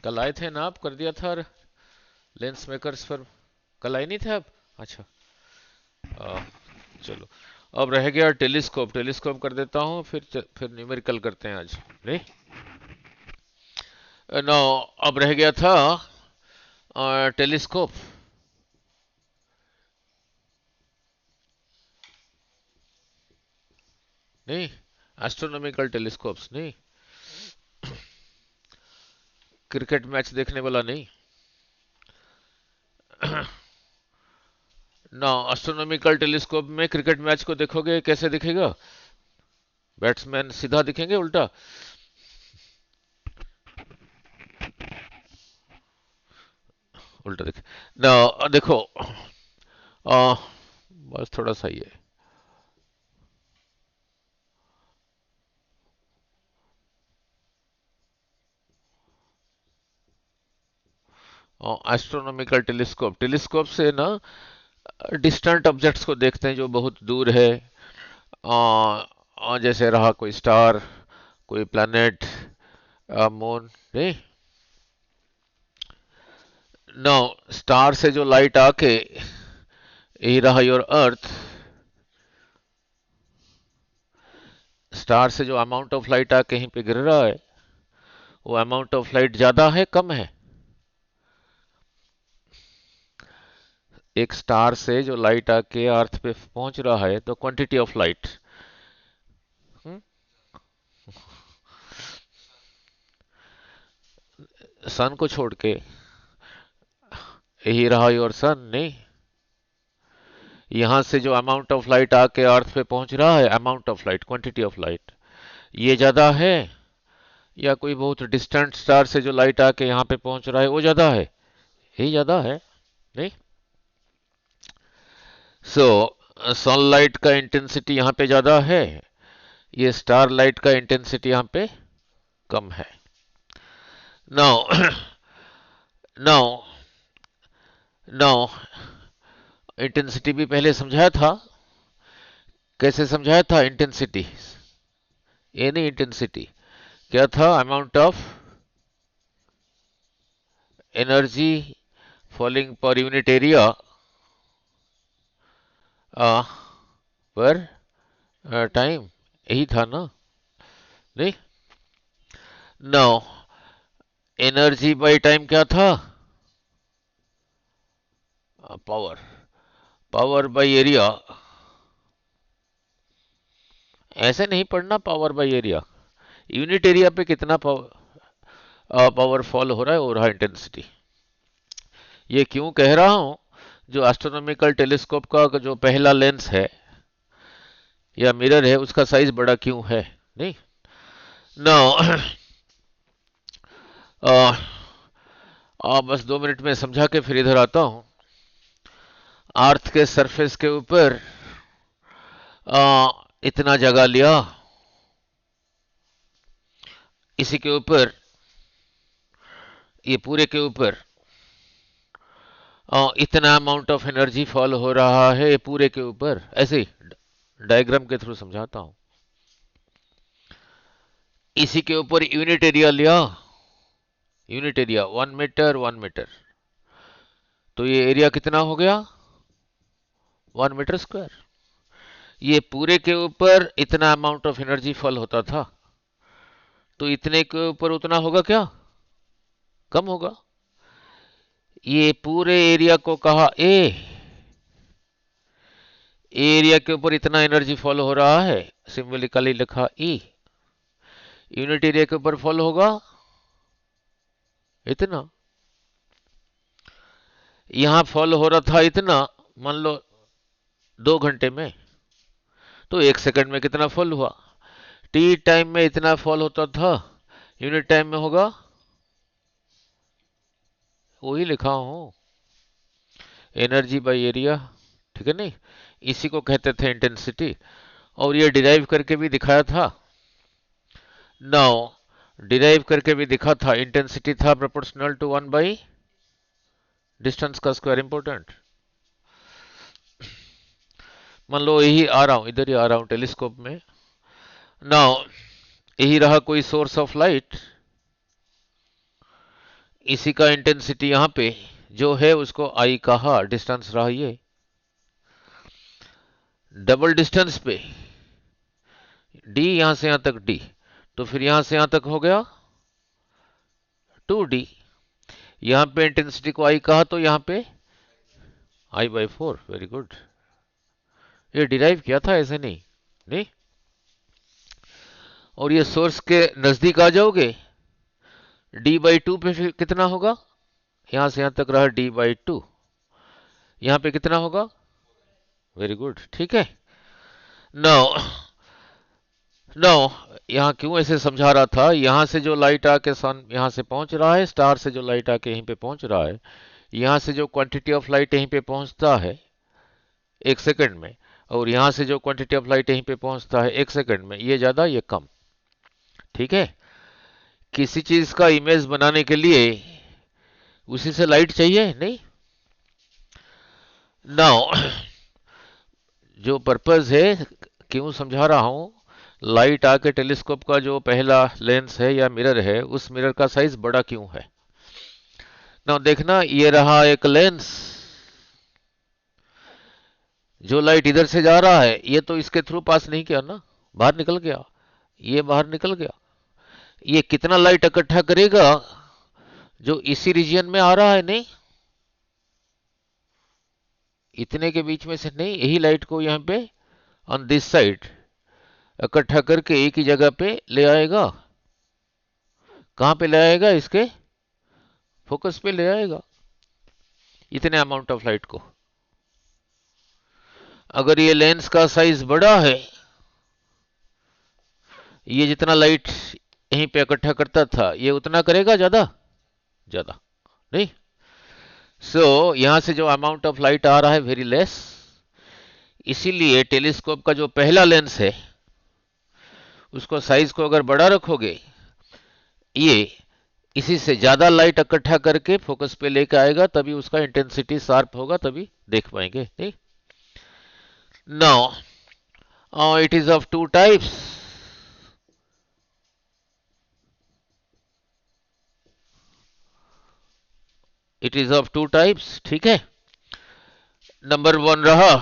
कल आए थे ना, आप कर दिया था लेंस मेकर्स पर। कल आए नहीं थे आप? अच्छा। आ, चलो। अब रह गया टेलीस्कोप। टेलीस्कोप कर देता हूँ, फिर न्यूमेरिकल करते हैं आज। नहीं, नो। अब रह गया था टेलीस्कोप। नहीं, एस्ट्रोनॉमिकल टेलीस्कोप्स नहीं। क्रिकेट मैच देखने वाला नहीं ना। एस्ट्रोनॉमिकल टेलीस्कोप में क्रिकेट मैच को देखोगे, कैसे दिखेगा? बैट्समैन सीधा दिखेंगे, उल्टा? उल्टा दिखे ना। देखो, आ, बस थोड़ा सा ही है। एस्ट्रोनॉमिकल टेलीस्कोप, टेलीस्कोप से ना डिस्टेंट ऑब्जेक्ट्स को देखते हैं जो बहुत दूर है। जैसे रहा कोई स्टार, कोई प्लैनेट, मून। नहीं, नो। स्टार से जो लाइट आके, यही रहा योर अर्थ। स्टार से जो अमाउंट ऑफ लाइट आके कहीं पे गिर रहा है, वो अमाउंट ऑफ लाइट ज्यादा है, कम है? एक स्टार से जो लाइट आके अर्थ पे पहुंच रहा है, तो क्वांटिटी ऑफ लाइट। सन को छोड़ के, यही रहा योर सन। नहीं, यहां से जो अमाउंट ऑफ लाइट आके अर्थ पे पहुंच रहा है, amount of light, quantity of light, ये ज्यादा है, या कोई बहुत डिस्टेंट स्टार से जो लाइट आके यहाँ पे पहुंच रहा है वो ज्यादा है? यही ज्यादा है। नहीं, सो सनलाइट का इंटेंसिटी यहाँ पे ज्यादा है, ये स्टार लाइट का इंटेंसिटी यहाँ पे कम है। नाउ नाउ नाउ इंटेंसिटी भी पहले समझाया था। कैसे समझाया था इंटेंसिटी? ये नहीं, इंटेंसिटी क्या था? Amount of energy falling per unit area पर टाइम, यही था ना? नहीं, नो। एनर्जी बाय टाइम क्या था? पावर। Power by area. ऐसे नहीं पढ़ना, power by area. Unit area पे कितना पावर फॉल हो रहा है, हो रहा है इंटेंसिटी। ये क्यों कह रहा हूं? जो एस्ट्रोनॉमिकल टेलीस्कोप का जो पहला लेंस है या मिरर है, उसका साइज बड़ा क्यों है? नहीं, नो। बस 2 मिनट में समझा के फिर इधर आता हूं। अर्थ के सरफेस के ऊपर इतना जगह लिया, इसी के ऊपर, ये पूरे के ऊपर इतना अमाउंट ऑफ एनर्जी फॉल हो रहा है, ये पूरे के ऊपर। ऐसे ही डायग्राम के थ्रू समझाता हूं। इसी के ऊपर यूनिट एरिया लिया, यूनिट एरिया 1 मीटर, 1 मीटर। तो ये एरिया कितना हो गया? 1 मीटर स्क्वायर। ये पूरे के ऊपर इतना अमाउंट ऑफ एनर्जी फॉल होता था, तो इतने के ऊपर उतना होगा क्या? कम होगा। ये पूरे एरिया को कहा ए, एरिया के ऊपर इतना एनर्जी फॉल हो रहा है, सिंबलिकली लिखा ई। यूनिट एरिया के ऊपर फॉल होगा इतना। यहां फॉल हो रहा था इतना, मान लो 2 घंटे में, तो 1 सेकंड में कितना फॉल हुआ? टी टाइम में इतना फॉल होता था, यूनिट टाइम में होगा, वही लिखा हूं, एनर्जी बाय एरिया। ठीक है? नहीं, इसी को कहते थे इंटेंसिटी। और ये डिराइव करके भी दिखाया था। नाउ, डिराइव करके भी दिखा था, इंटेंसिटी था प्रोपोर्शनल टू 1 बाई डिस्टेंस का स्क्वायर। इंपॉर्टेंट। मान लो यही आ रहा हूं, इधर ही आ रहा हूं टेलीस्कोप में। नाउ, यही रहा कोई सोर्स ऑफ लाइट, इसी का इंटेंसिटी यहां पे जो है उसको आई कहा, डिस्टेंस रहा ये। डबल डिस्टेंस पे डी, यहां से यहां तक डी, तो फिर यहां से यहां तक हो गया 2D। यहां पे इंटेंसिटी को आई कहा तो यहां पे I/4। वेरी गुड, ये डिराइव किया था, ऐसे नहीं नहीं। और ये सोर्स के नजदीक आ जाओगे, D/2 पे फिर कितना होगा, यहां से यहां तक रहा D/2, यहां पे कितना होगा, वेरी गुड, ठीक है। नाउ नाउ यहाँ क्यों ऐसे समझा रहा था, यहां से जो लाइट आके सन यहां से पहुंच रहा है, स्टार से जो लाइट आके यहीं पे पहुंच रहा है, यहां से जो क्वांटिटी ऑफ लाइट यहीं पे पहुंचता है 1 सेकंड में, और यहां से जो क्वांटिटी ऑफ लाइट यहीं पे पहुंचता है 1 सेकंड में, ये ज्यादा ये कम, ठीक है। किसी चीज का इमेज बनाने के लिए उसी से लाइट चाहिए नहीं। नाउ जो पर्पज है, क्यों समझा रहा हूं, लाइट आके टेलीस्कोप का जो पहला लेंस है या मिरर है, उस मिरर का साइज बड़ा क्यों है। नाउ देखना, ये रहा एक लेंस, जो लाइट इधर से जा रहा है ये तो इसके थ्रू पास नहीं किया ना, बाहर निकल गया, ये बाहर निकल गया। ये कितना लाइट इकट्ठा करेगा, जो इसी रीजन में आ रहा है नहीं, इतने के बीच में से नहीं, यही लाइट को यहाँ पे ऑन दिस साइड इकट्ठा करके एक ही जगह पे ले आएगा। कहां पे ले आएगा, इसके फोकस पे ले आएगा, इतने अमाउंट ऑफ लाइट को। अगर ये लेंस का साइज बड़ा है, ये जितना लाइट यहीं पे इकट्ठा करता था ये उतना करेगा, ज्यादा ज्यादा नहीं। सो यहां से जो अमाउंट ऑफ लाइट आ रहा है वेरी लेस, इसीलिए टेलीस्कोप का जो पहला लेंस है उसको साइज को अगर बड़ा रखोगे, ये इसी से ज्यादा लाइट इकट्ठा करके फोकस पे लेके आएगा, तभी उसका इंटेंसिटी शार्प होगा, तभी देख पाएंगे नहीं। Now it is of two types. It is of two types, ठीक है। नंबर 1 रहा,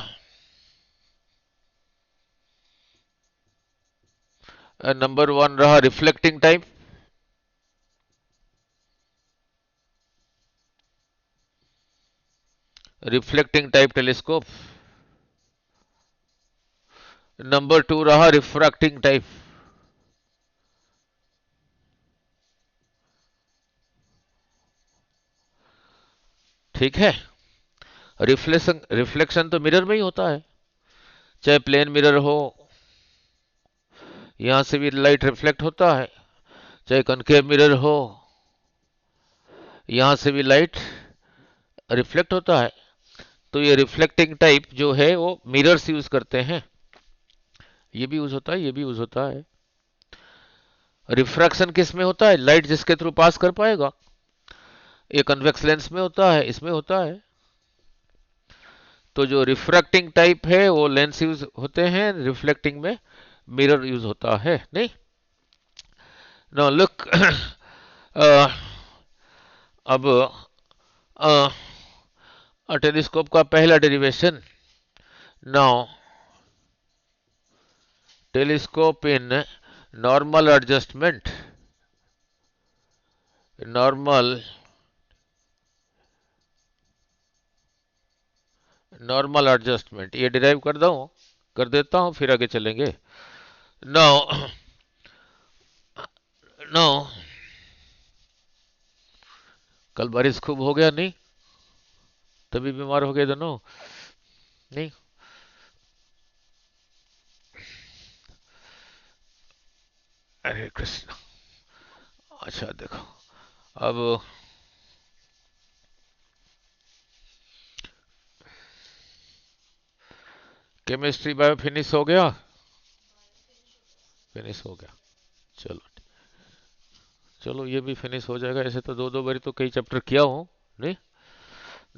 नंबर 1 रहा reflecting type, reflecting type telescope. Number 2 रहा रिफ्रैक्टिंग टाइप। ठीक है। रिफ्लेक्शन रिफ्लेक्शन तो मिरर में ही होता है, चाहे प्लेन मिरर हो, यहां से भी लाइट रिफ्लेक्ट होता है, चाहे कनकेव मिरर हो, यहां से भी लाइट रिफ्लेक्ट होता है। तो ये रिफ्लेक्टिंग टाइप जो है वो मिरर्स यूज करते हैं, ये भी यूज होता है, ये भी यूज होता है। रिफ्रैक्शन किस में होता है, लाइट जिसके थ्रू पास कर पाएगा, ये कन्वेक्स लेंस में होता है, इसमें होता है। तो जो रिफ्रैक्टिंग टाइप है वो लेंस यूज होते हैं, रिफ्लेक्टिंग में मिरर यूज होता है नहीं। नाउ लुक अब टेलीस्कोप का पहला derivation. Now telescope in normal adjustment, normal normal adjustment, ये डिराइव कर देता हूं, फिर आगे चलेंगे। नाउ नाउ कल बारिश खूब हो गया नहीं, तभी बीमार हो गए दोनों नहीं। अरे कृष्ण, अच्छा देखो, अब केमिस्ट्री बायो फिनिश हो गया, फिनिश हो गया, चलो चलो ये भी फिनिश हो जाएगा, ऐसे तो दो दो बारी तो कई चैप्टर किया हूं नहीं।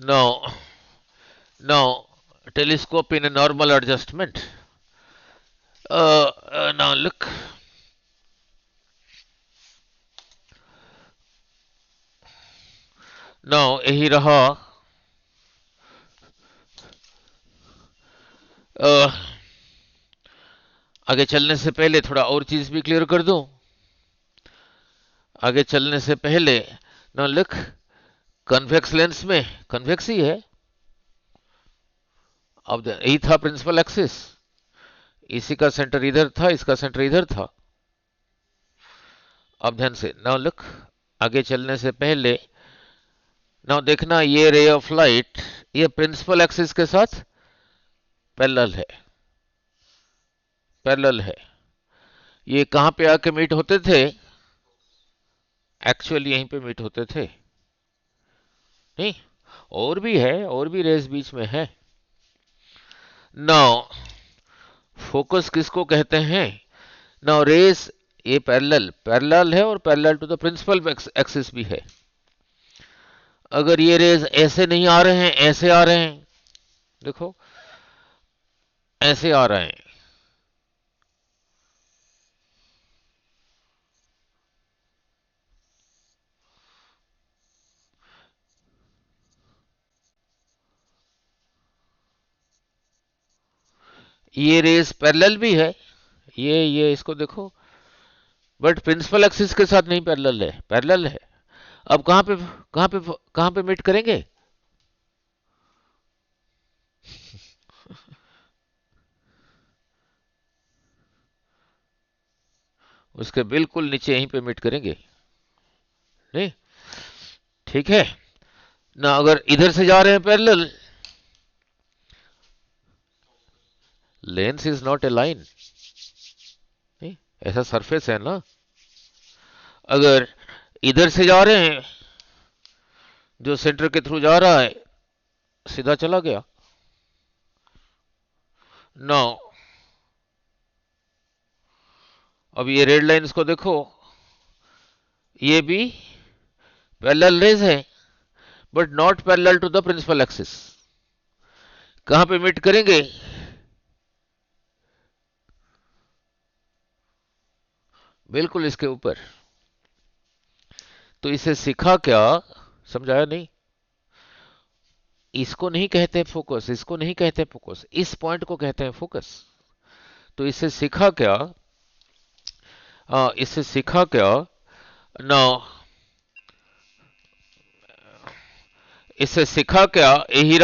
Now now telescope in normal adjustment. Now look, now यही रहा आगे चलने से पहले थोड़ा और चीज भी क्लियर कर दूं। आगे चलने से पहले ना लिख, कन्वेक्स लेंस में कन्वेक्स ही है। अब यही था प्रिंसिपल एक्सिस, इसी का सेंटर इधर था, इसका सेंटर इधर था। अब ध्यान से नाउ लुक, आगे चलने से पहले नाउ देखना, ये रे ऑफ लाइट ये प्रिंसिपल एक्सिस के साथ पैरेलल है, पैरेलल है। ये कहां पे आके मीट होते थे? एक्चुअली यहीं पे मीट होते थे, नहीं? और भी है, और भी रेस बीच में है। नाउ फोकस किसको कहते हैं? नाउ रेस ये पैरेलल पैरेलल है और parallel to the principal axis भी है। अगर ये रेज ऐसे नहीं आ रहे हैं, ऐसे आ रहे हैं, देखो ऐसे आ रहे हैं, ये रेस पैरेलल भी है, ये इसको देखो, बट प्रिंसिपल एक्सिस के साथ नहीं पैरेलल है, पैरेलल है। अब कहां पे मीट करेंगे? उसके बिल्कुल नीचे यहीं पे मीट करेंगे, नहीं? ठीक है ना? अगर इधर से जा रहे हैं parallel, lens is not a line, नहीं? ऐसा सरफेस है ना। अगर इधर से जा रहे हैं, जो सेंटर के थ्रू जा रहा है सीधा चला गया। नाउ अब ये रेड लाइंस को देखो, ये भी पैरेलल रेज है but not parallel to the principal axis. कहां पे मीट करेंगे? बिल्कुल इसके ऊपर। तो इसे सीखा क्या? समझाया नहीं? इसको नहीं कहते फोकस, इसको नहीं कहते फोकस, इस पॉइंट को कहते हैं फोकस। तो इसे सीखा क्या? इसे सीखा क्या? नाउ इसे सीखा क्या? यही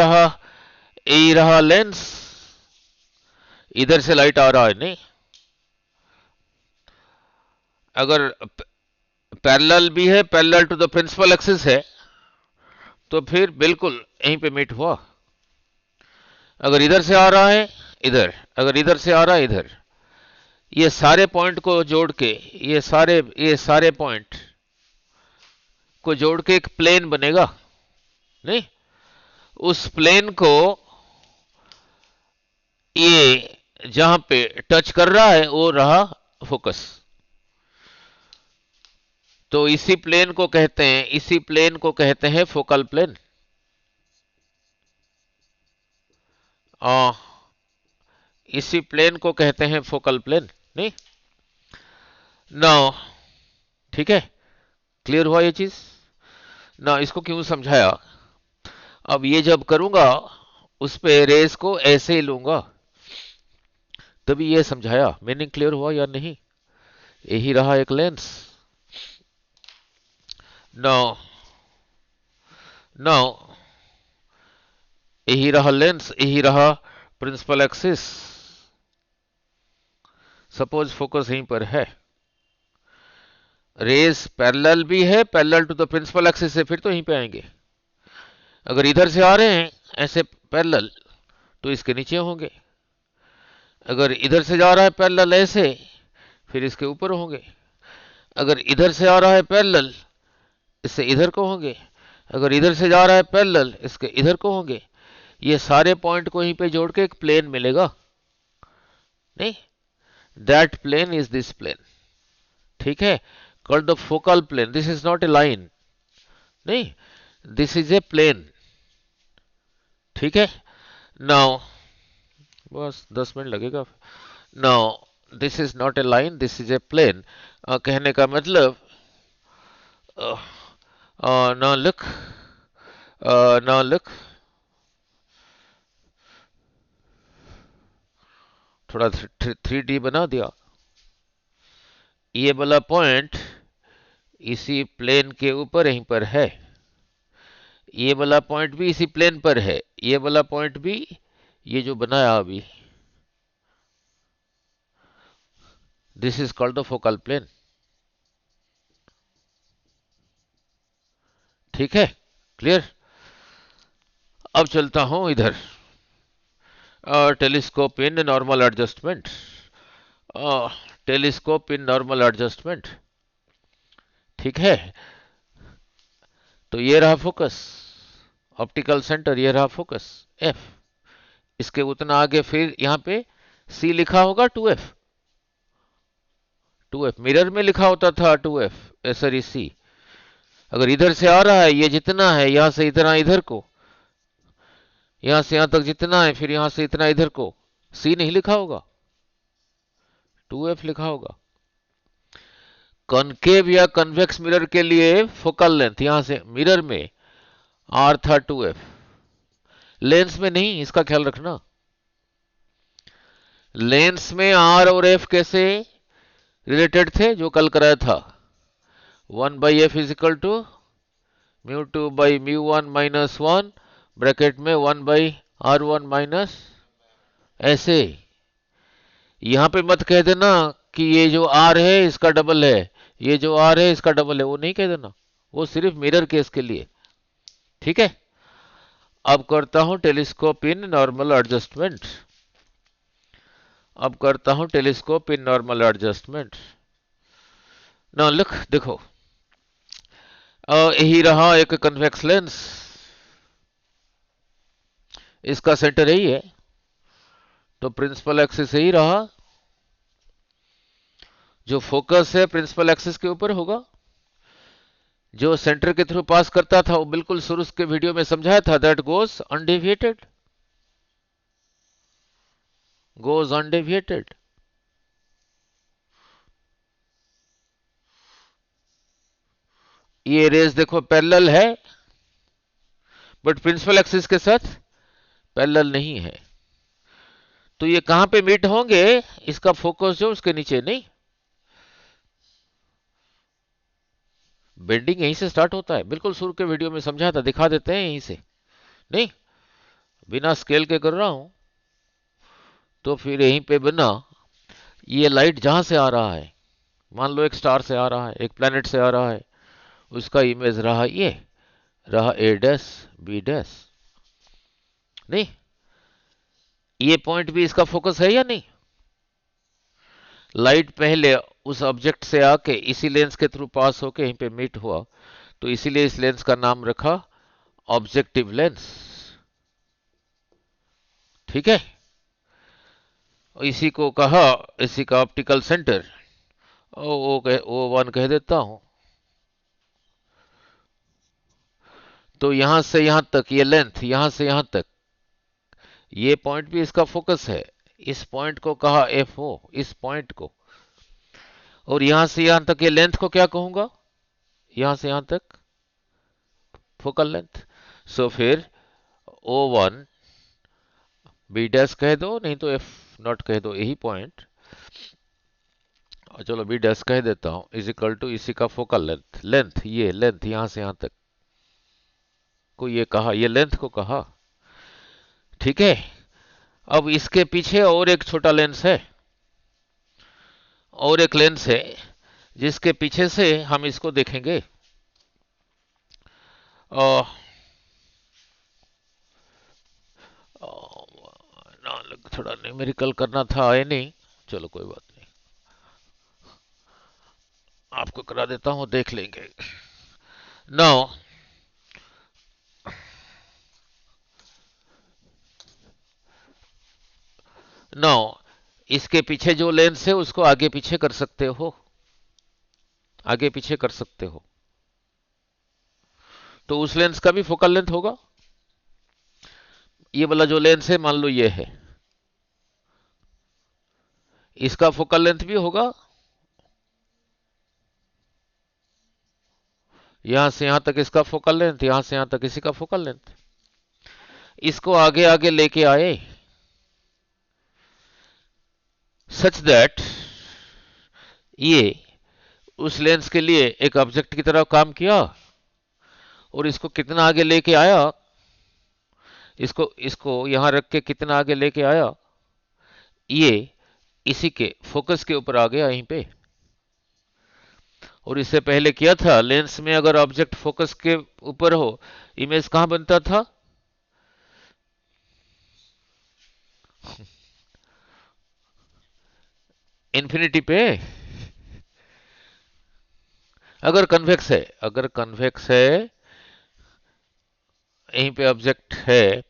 रहा लेंस, इधर से लाइट आ रहा है, नहीं? अगर पैरेलल भी है, parallel to the principal axis है, तो फिर बिल्कुल यहीं पे मीट हुआ। अगर इधर से आ रहा है इधर, अगर इधर से आ रहा है इधर, ये सारे पॉइंट को जोड़ के, ये सारे पॉइंट को जोड़ के एक प्लेन बनेगा, नहीं? उस प्लेन को ये जहां पे टच कर रहा है वो रहा फोकस। तो इसी प्लेन को कहते हैं फोकल प्लेन। आ, इसी प्लेन को कहते हैं फोकल प्लेन, नहीं? नाउ ठीक है, क्लियर हुआ ये चीज ना? इसको क्यों समझाया? अब ये जब करूंगा उस पे रेस को ऐसे ही लूंगा, तभी ये समझाया। मीनिंग क्लियर हुआ या नहीं? यही रहा एक लेंस। नाउ नाउ यही रहा लेंस, यही रहा प्रिंसिपल एक्सिस। सपोज फोकस यहीं पर है, रेस पैरेलल भी है, parallel to the principal axis से, फिर तो यहीं पे आएंगे। अगर इधर से आ रहे हैं ऐसे पैरेलल, तो इसके नीचे होंगे। अगर इधर से जा रहा है पैरेलल ऐसे, फिर इसके ऊपर होंगे। अगर इधर से आ रहा है पैरेलल, इससे इधर को होंगे। अगर इधर से जा रहा है पैरेलल, इसके इधर को होंगे। ये सारे पॉइंट को यहीं पे जोड़ के एक प्लेन मिलेगा, नहीं? That plane is this plane, ठीक है? Called the focal plane. This is not a line, नहीं, दिस इज ए प्लेन, ठीक है? नाउ बस 10 मिनट लगेगा। Now this is not a line, this is a plane. कहने का मतलब, नाउ लुक, नाउ लुक, थोड़ा 3D बना दिया। ये वाला पॉइंट इसी प्लेन के ऊपर यहीं पर है, ये वाला पॉइंट भी इसी प्लेन पर है, ये वाला पॉइंट भी, ये जो बनाया अभी, this is called the focal plane. ठीक है, क्लियर। अब चलता हूं इधर, telescope in normal adjustment, telescope in normal adjustment. ठीक है, तो ये रहा फोकस, ऑप्टिकल सेंटर, ये रहा फोकस एफ। इसके उतना आगे फिर यहां पे सी लिखा होगा, 2F, 2F मिरर में लिखा होता था 2F, सॉरी सी। अगर इधर से आ रहा है, ये जितना है यहां से इतना इधर को, यहां से यहां तक जितना है, फिर यहां से इतना इधर को, सी नहीं लिखा होगा, 2F लिखा होगा। कॉनकेव या कन्वेक्स मिरर के लिए फोकल लेंथ यहां से मिरर में आर था 2F, लेंस में नहीं, इसका ख्याल रखना। लेंस में आर और एफ कैसे रिलेटेड थे, जो कल कराया था, 1/f is equal to μ2/μ1 - 1 bracket में 1/r1 माइनस, ऐसे। यहां पे मत कह देना कि ये जो आर है इसका डबल है, ये जो आर है इसका डबल है, वो नहीं कह देना, वो सिर्फ मिरर केस के लिए। ठीक है, अब करता हूं टेलीस्कोप इन नॉर्मल एडजस्टमेंट, अब करता हूं टेलीस्कोप इन नॉर्मल एडजस्टमेंट। ना लिख देखो, यही रहा एक कन्वेक्स लेंस, इसका सेंटर यही है, तो प्रिंसिपल एक्सिस यही रहा, जो फोकस है प्रिंसिपल एक्सिस के ऊपर होगा, जो सेंटर के थ्रू पास करता था वो बिल्कुल शुरू के वीडियो में समझाया था, that goes undeviated, goes undeviated. ये रेस देखो पैरेलल है, बट प्रिंसिपल एक्सिस के साथ पैरेलल नहीं है, तो ये कहां पे मीट होंगे, इसका फोकस जो उसके नीचे, नहीं, बेंडिंग यहीं से स्टार्ट होता है, बिल्कुल शुरू के वीडियो में समझा था, दिखा देते हैं यहीं से, नहीं, बिना स्केल के कर रहा हूं, तो फिर यहीं पे बना, ये लाइट जहां से आ रहा है, मान लो एक स्टार से आ रहा है, एक प्लेनेट से आ रहा है, उसका इमेज रहा, ये रहा ए डैश बी डैश, नहीं, ये पॉइंट भी इसका फोकस है या नहीं। लाइट पहले उस ऑब्जेक्ट से आके इसी लेंस के थ्रू पास होके यहीं पे मीट हुआ, तो इसीलिए इस लेंस का नाम रखा ऑब्जेक्टिव लेंस। ठीक है, इसी को कहा, इसी का ऑप्टिकल सेंटर, O1 कह देता हूं। तो यहां से यहां तक ये लेंथ, यहां से यहां तक, ये पॉइंट भी इसका फोकस है, इस पॉइंट को कहा FO, इस पॉइंट को, और यहां से यहां तक ये लेंथ को क्या कहूंगा, यहां से यहां तक फोकल लेंथ। सो फिर O1 बी डैश कह दो, नहीं तो F0 कह दो, यही पॉइंट, चलो बी डैश कह देता हूं, इज इक्वल टू इसी का फोकल लेंथ, लेंथ ये लेंथ यहां से यहां तक को ये कहा, ये लेंथ को कहा। ठीक है, अब इसके पीछे और एक छोटा लेंस है, और एक लेंस है जिसके पीछे से हम इसको देखेंगे, आ, थोड़ा न्यूमेरिकल करना था, आए नहीं, चलो कोई बात नहीं, आपको करा देता हूं, देख लेंगे। नाउ नाउ इसके पीछे जो लेंस है उसको आगे पीछे कर सकते हो, आगे पीछे कर सकते हो, तो उस लेंस का भी फोकल लेंथ होगा, ये वाला जो लेंस है मान लो ये है, इसका फोकल लेंथ भी होगा, यहां से यहां तक इसका फोकल लेंथ, यहां से यहां तक इसी का फोकल लेंथ। इसको आगे आगे लेके आए सच दैट ये उस लेंस के लिए एक ऑब्जेक्ट की तरह काम किया, और इसको कितना आगे लेके आया, इसको इसको यहां रख के कितना आगे लेके आया, ये इसी के फोकस के ऊपर आ गया यहीं पे। और इससे पहले किया था, लेंस में अगर ऑब्जेक्ट फोकस के ऊपर हो, इमेज कहां बनता था, इन्फिनिटी पे। अगर कन्वेक्स है, अगर कन्वेक्स है, यहीं पे ऑब्जेक्ट है,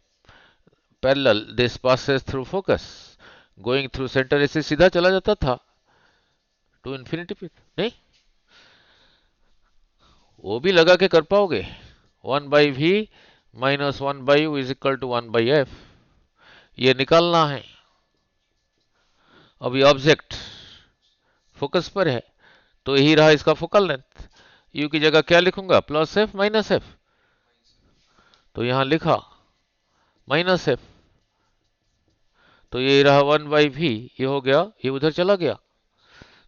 parallel this passes through focus going through centre, ऐसे सीधा चला जाता था टू इन्फिनिटी पे। नहीं, वो भी लगा के कर पाओगे। 1/v minus 1/u is equal to 1/f, ये निकालना है। अब ये ऑब्जेक्ट फोकस पर है, तो यही रहा इसका फोकल लेंथ। u की जगह क्या लिखूंगा, प्लस एफ माइनस एफ, तो यहां लिखा माइनस एफ, तो ये रहा 1/v, ये हो गया, ये उधर चला गया,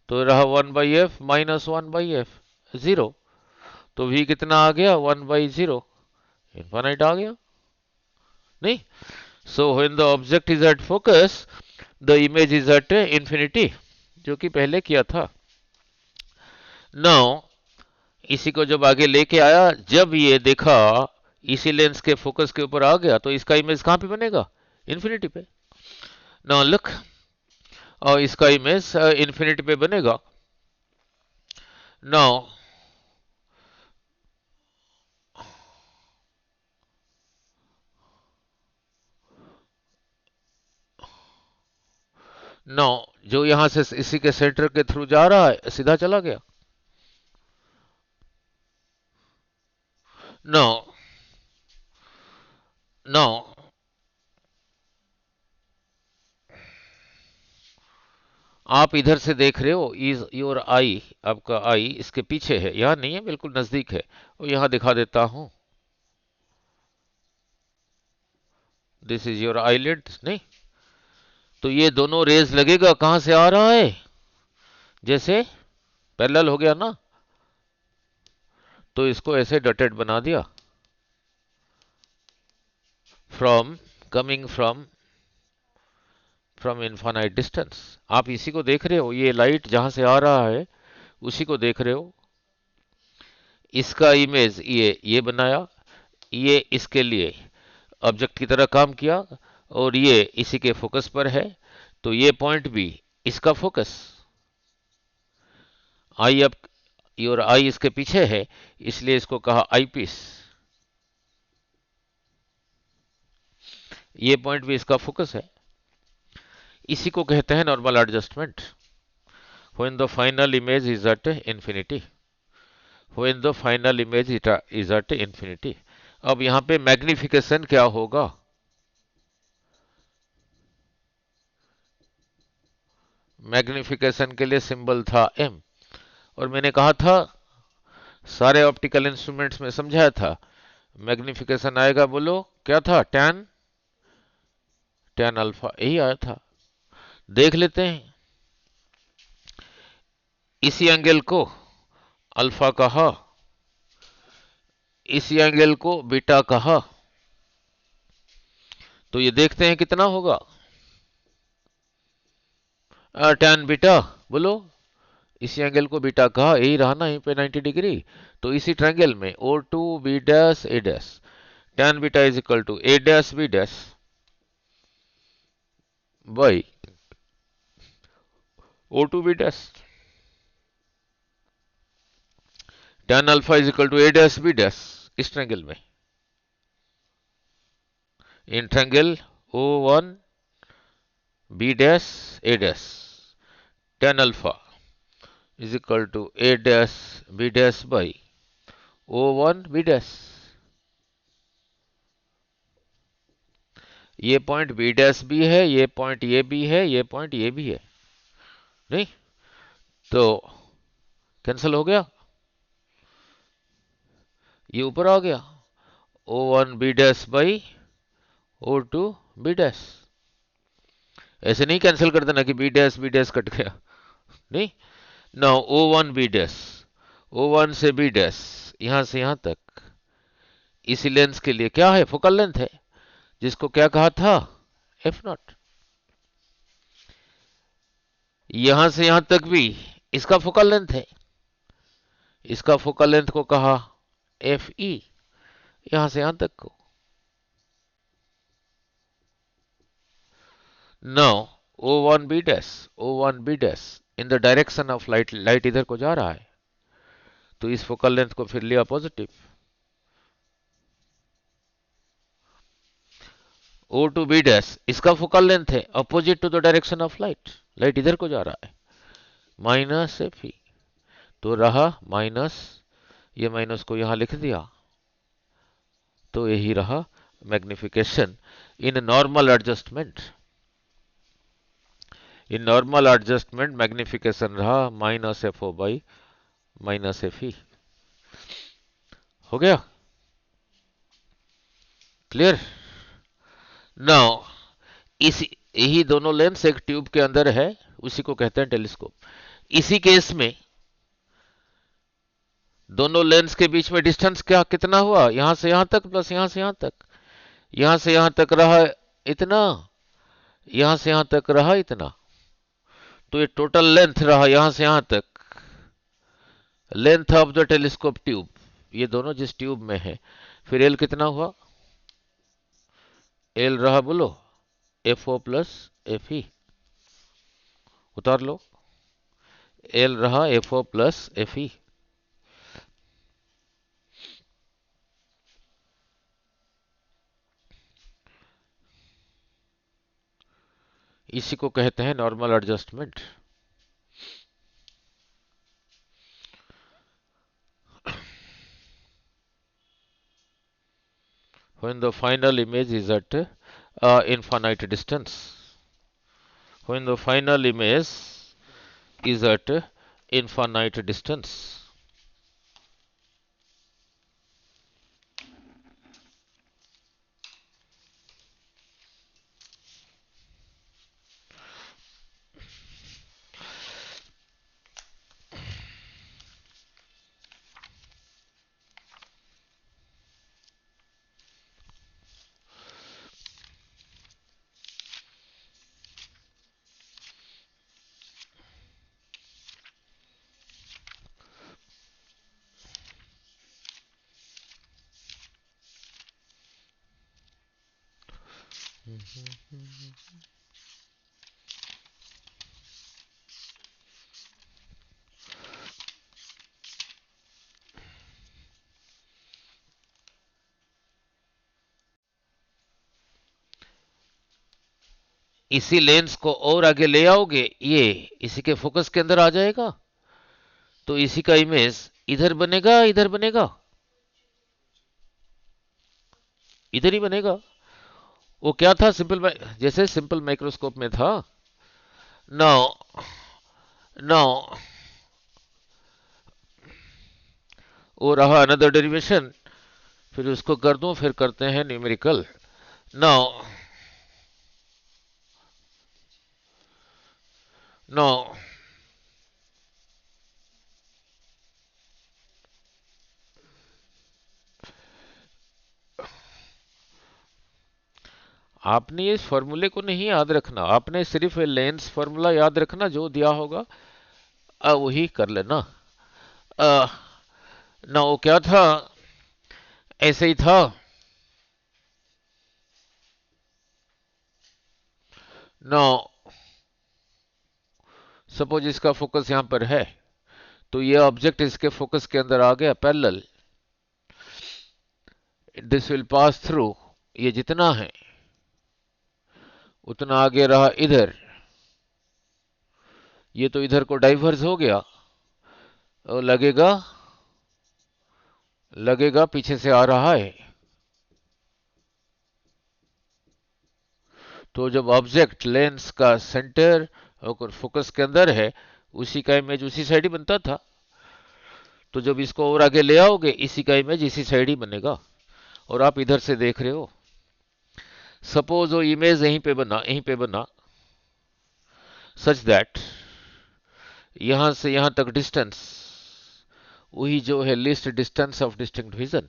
तो रहा 1/f माइनस 1/f, 0। तो v कितना आ गया, 1/0, इनफाइनाइट आ गया। नहीं, so when the object is at focus the image is at infinity, जो कि पहले किया था। नाउ इसी को जब आगे लेके आया, जब ये देखा इसी लेंस के फोकस के ऊपर आ गया, तो इसका इमेज कहां पे बनेगा, इंफिनिटी पे। नाउ लुक, और इसका इमेज इंफिनिटी पे बनेगा। नाउ नाउ जो यहां से इसी के सेंटर के थ्रू जा रहा है, सीधा चला गया। नाउ नाउ आप इधर से देख रहे हो, इज योर आई, आपका आई इसके पीछे है, यहां नहीं है, बिल्कुल नजदीक है। और यहां दिखा देता हूं, दिस इज योर आईलिड। नहीं, तो ये दोनों रेज लगेगा, कहां से आ रहा है, जैसे पैरेलल हो गया ना, तो इसको ऐसे डॉटेड बना दिया, from coming from infinite distance. आप इसी को देख रहे हो, ये लाइट जहां से आ रहा है उसी को देख रहे हो। इसका इमेज ये बनाया, ये इसके लिए ऑब्जेक्ट की तरह काम किया, और ये इसी के फोकस पर है, तो ये पॉइंट भी इसका फोकस। आई अब योर आई इसके पीछे है, इसलिए इसको कहा आई पीस। ये पॉइंट भी इसका फोकस है। इसी को कहते हैं normal adjustment, when the final image is at infinity, when the final image is at infinity. अब यहां पे मैग्निफिकेशन क्या होगा, मैग्निफिकेशन के लिए सिंबल था m, और मैंने कहा था, सारे ऑप्टिकल इंस्ट्रूमेंट्स में समझाया था, मैग्निफिकेशन आएगा, बोलो क्या था, टैन टैन अल्फा, यही आया था। देख लेते हैं, इसी एंगल को अल्फा कहा, इसी एंगल को बीटा कहा, तो ये देखते हैं कितना होगा, टैन बीटा, बोलो, इसी एंगल को बीटा कहा, यही रहा ना यहीं पे 90 डिग्री। तो इसी ट्रायंगल में O two B dash A dash, tan beta is equal to A dash B dash by O two B dash, tan alpha is equal to A dash B dash, इस triangle में, in triangle O one B dash A dash, tan alpha is equal to A dash B dash by O one B dash. ये point B dash भी है, ये point ये भी है, ये पॉइंट ये भी है। नहीं, तो कैंसिल हो गया। ये ऊपर आ गया, O1 B dash by O2 B dash. ऐसे नहीं कैंसिल कर देना कि बी डैश कट गया, नहीं। Now O1 B dash, O1 से B डैश, यहां से यहां तक, इसी लेंस के लिए क्या है, फोकल लेंथ है, जिसको क्या कहा था, एफ नॉट। यहां से यहां तक भी इसका फोकल लेंथ है, इसका फोकल लेंथ को कहा एफ ई, यहां से यहां तक को। Now O1 B dash, O1 B dash in the direction of light, light इधर को जा रहा है, तो इस फोकल लेंथ को फिर लिया पॉजिटिव। O2 B डैश इसका फोकल लेंथ है opposite to the direction of light, light इधर को जा रहा है, माइनस एफ ई, तो रहा माइनस, ये माइनस को यहां लिख दिया, तो यही रहा magnification in normal adjustment. In normal adjustment magnification रहा minus F O by minus F E. हो गया क्लियर। नाउ इसी, यही दोनों लेंस एक ट्यूब के अंदर है, उसी को कहते हैं टेलीस्कोप। इसी केस में दोनों लेंस के बीच में डिस्टेंस क्या कितना हुआ, यहां से यहां तक प्लस यहां से यहां तक, यहां से यहां तक रहा इतना, यहां से यहां तक रहा इतना, तो ये टोटल लेंथ रहा यहां से यहां तक, length of the telescope tube, ये दोनों जिस ट्यूब में है। फिर एल कितना हुआ, एल रहा बोलो F O plus F E, उतार लो, एल रहा F O plus F E. इसी को कहते हैं normal adjustment. When the final image is at infinite distance, when the final image is at infinite distance, इसी लेंस को और आगे ले आओगे, ये इसी के फोकस के अंदर आ जाएगा, तो इसी का इमेज इधर बनेगा, इधर बनेगा, इधर ही बनेगा। वो क्या था, सिंपल, जैसे सिंपल माइक्रोस्कोप में था। नाउ नाउ वो रहा अनदर डेरिवेशन, फिर उसको कर दूं, फिर करते हैं न्यूमेरिकल। नाउ नाउ आपने इस फॉर्मूले को नहीं याद रखना, आपने सिर्फ लेंस फॉर्मूला याद रखना, जो दिया होगा वही कर लेना। अ, ना वो क्या था, ऐसे ही था। ना सपोज इसका फोकस यहां पर है, तो ये ऑब्जेक्ट इसके फोकस के अंदर आ गया parallel, this will pass through, ये जितना है उतना आगे रहा इधर, ये तो इधर को डाइवर्स हो गया, और लगेगा लगेगा पीछे से आ रहा है। तो जब ऑब्जेक्ट लेंस का सेंटर और फोकस के अंदर है, उसी का इमेज उसी साइड ही बनता था। तो जब इसको और आगे ले आओगे इसी का इमेज इसी साइड ही बनेगा, और आप इधर से देख रहे हो। सपोज वो इमेज यहीं पे बना सच दैट यहां से यहां तक डिस्टेंस वही जो है least distance of distinct vision.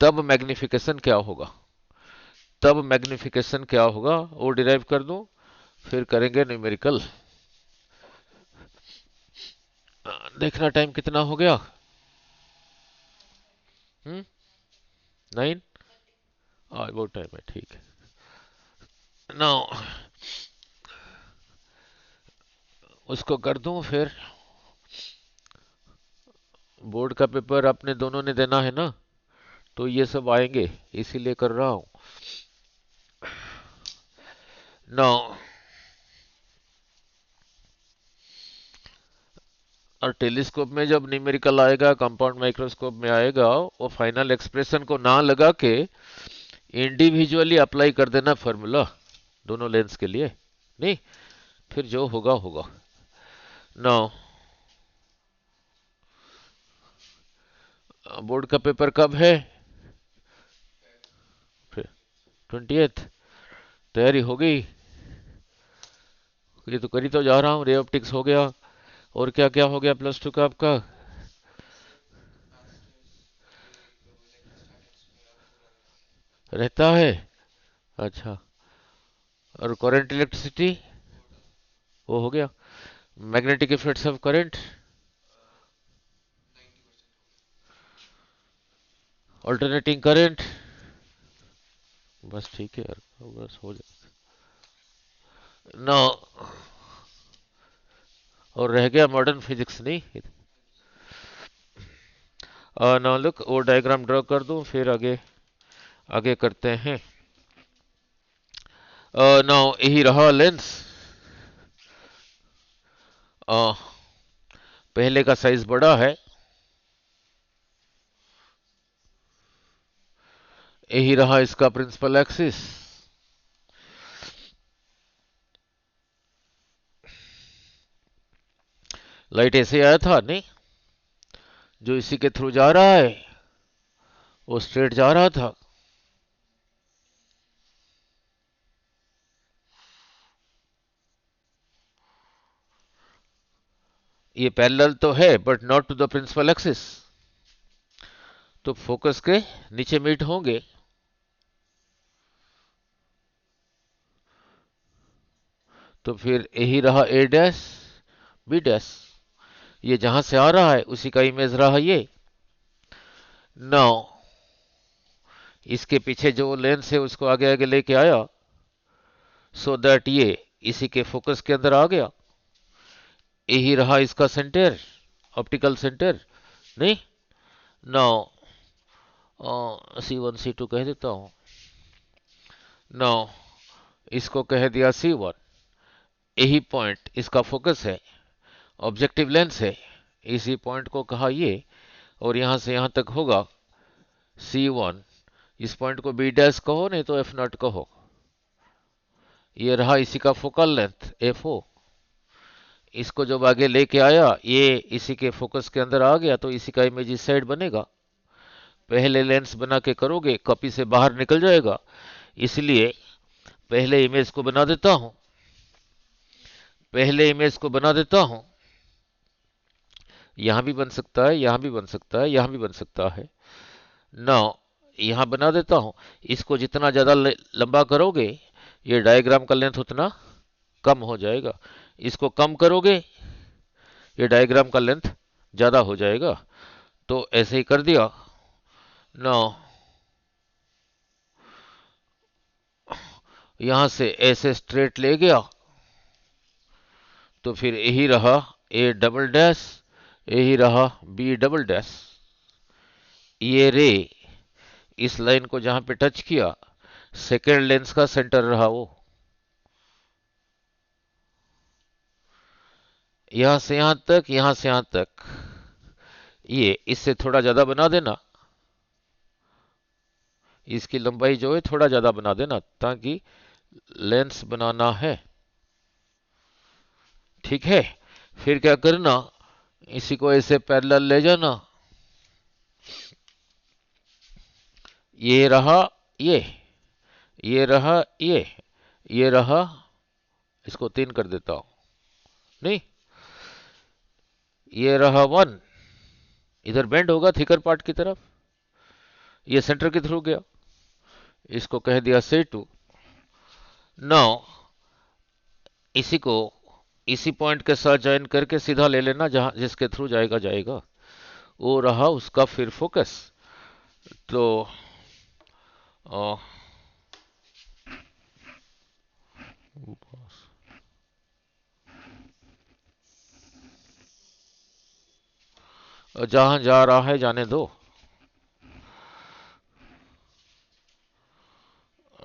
तब मैग्निफिकेशन क्या होगा, तब मैग्निफिकेशन क्या होगा वो डिराइव कर दूं, फिर करेंगे न्यूमेरिकल। देखना टाइम कितना हो गया। 9। बहुत टाइम है, ठीक है। नाउ उसको कर दूं, फिर बोर्ड का पेपर अपने दोनों ने देना है ना, तो ये सब आएंगे, इसीलिए कर रहा हूं। नाउ और टेलीस्कोप में जब न्यूमेरिकल आएगा, कंपाउंड माइक्रोस्कोप में आएगा, वो फाइनल एक्सप्रेशन को ना लगा के इंडिविजुअली अप्लाई कर देना फॉर्मूला दोनों लेंस के लिए, नहीं फिर जो होगा होगा। नाउ बोर्ड का पेपर कब है? 20th। तैयारी हो गई? ये तो करी तो जा रहा हूँ। रे ऑप्टिक्स हो गया, और क्या क्या हो गया +2 का आपका? रहता है, अच्छा। और करंट इलेक्ट्रिसिटी वो हो गया। Magnetic effects of current, alternating current, बस ठीक है यार, बस हो जाए ना। और रह गया मॉडर्न फिजिक्स, नहीं ना लुक वो डायग्राम ड्रॉ कर दूं, फिर आगे आगे करते हैं। ना यही रहा लेंस। पहले का साइज बड़ा है, यही रहा इसका प्रिंसिपल एक्सिस। लाइट ऐसे आया था, नहीं जो इसी के थ्रू जा रहा है वो स्ट्रेट जा रहा था। ये पैरेलल तो है but not to the principal axis, तो फोकस के नीचे मीट होंगे। तो फिर यही रहा ए डैश बी डैश, ये जहां से आ रहा है उसी का इमेज रहा ये। नाउ इसके पीछे जो लेंस है उसको आगे आगे लेके आया, सो दैट ये इसी के फोकस के अंदर आ गया। यही रहा इसका सेंटर, ऑप्टिकल सेंटर, नहीं। नाउ C1 C2 कह देता हूं। नाउ इसको कह दिया C1, यही पॉइंट इसका फोकस है, ऑब्जेक्टिव लेंस है, इसी पॉइंट को कहा ये, और यहां से यहां तक होगा C1। इस पॉइंट को B डैश कहो, नहीं तो F0 कहो। ये रहा इसी का फोकल लेंथ FO। इसको जब आगे लेके आया ये इसी के फोकस के अंदर आ गया, तो इसी का इमेज इस साइड बनेगा। पहले लेंस बना के करोगे कॉपी से बाहर निकल जाएगा, इसलिए पहले इमेज को बना देता हूं, पहले इमेज को बना देता हूं। यहां भी बन सकता है, यहां भी बन सकता है, यहां भी बन सकता है। नाउ यहां बना देता हूं। इसको जितना ज्यादा लंबा करोगे ये डायग्राम का लेंथ उतना कम हो जाएगा, इसको कम करोगे ये डायग्राम का लेंथ ज्यादा हो जाएगा। तो ऐसे ही कर दिया। नाउ यहां से ऐसे स्ट्रेट ले गया, तो फिर यही रहा ए डबल डैश, यही रहा बी डबल डैश। ये रे इस लाइन को जहां पे टच किया, सेकेंड लेंस का सेंटर रहा वो। यहां से यहां तक, यहां से यहां तक, ये इससे थोड़ा ज्यादा बना देना, इसकी लंबाई जो है थोड़ा ज्यादा बना देना, ताकि लेंस बनाना है, ठीक है। फिर क्या करना, इसी को ऐसे पैरेलल ले जाना, ये रहा ये ये रहा ये रहा, इसको 3 कर देता हूं, नहीं, ये रहा 1, इधर बेंड होगा थिकर पार्ट की तरफ, ये सेंटर के थ्रू गया, इसको कह दिया C2। नाउ इसी को इसी पॉइंट के साथ ज्वाइन करके सीधा ले लेना, जहां जिसके थ्रू जाएगा जाएगा, वो रहा उसका फिर फोकस। तो जहां जा रहा है जाने दो,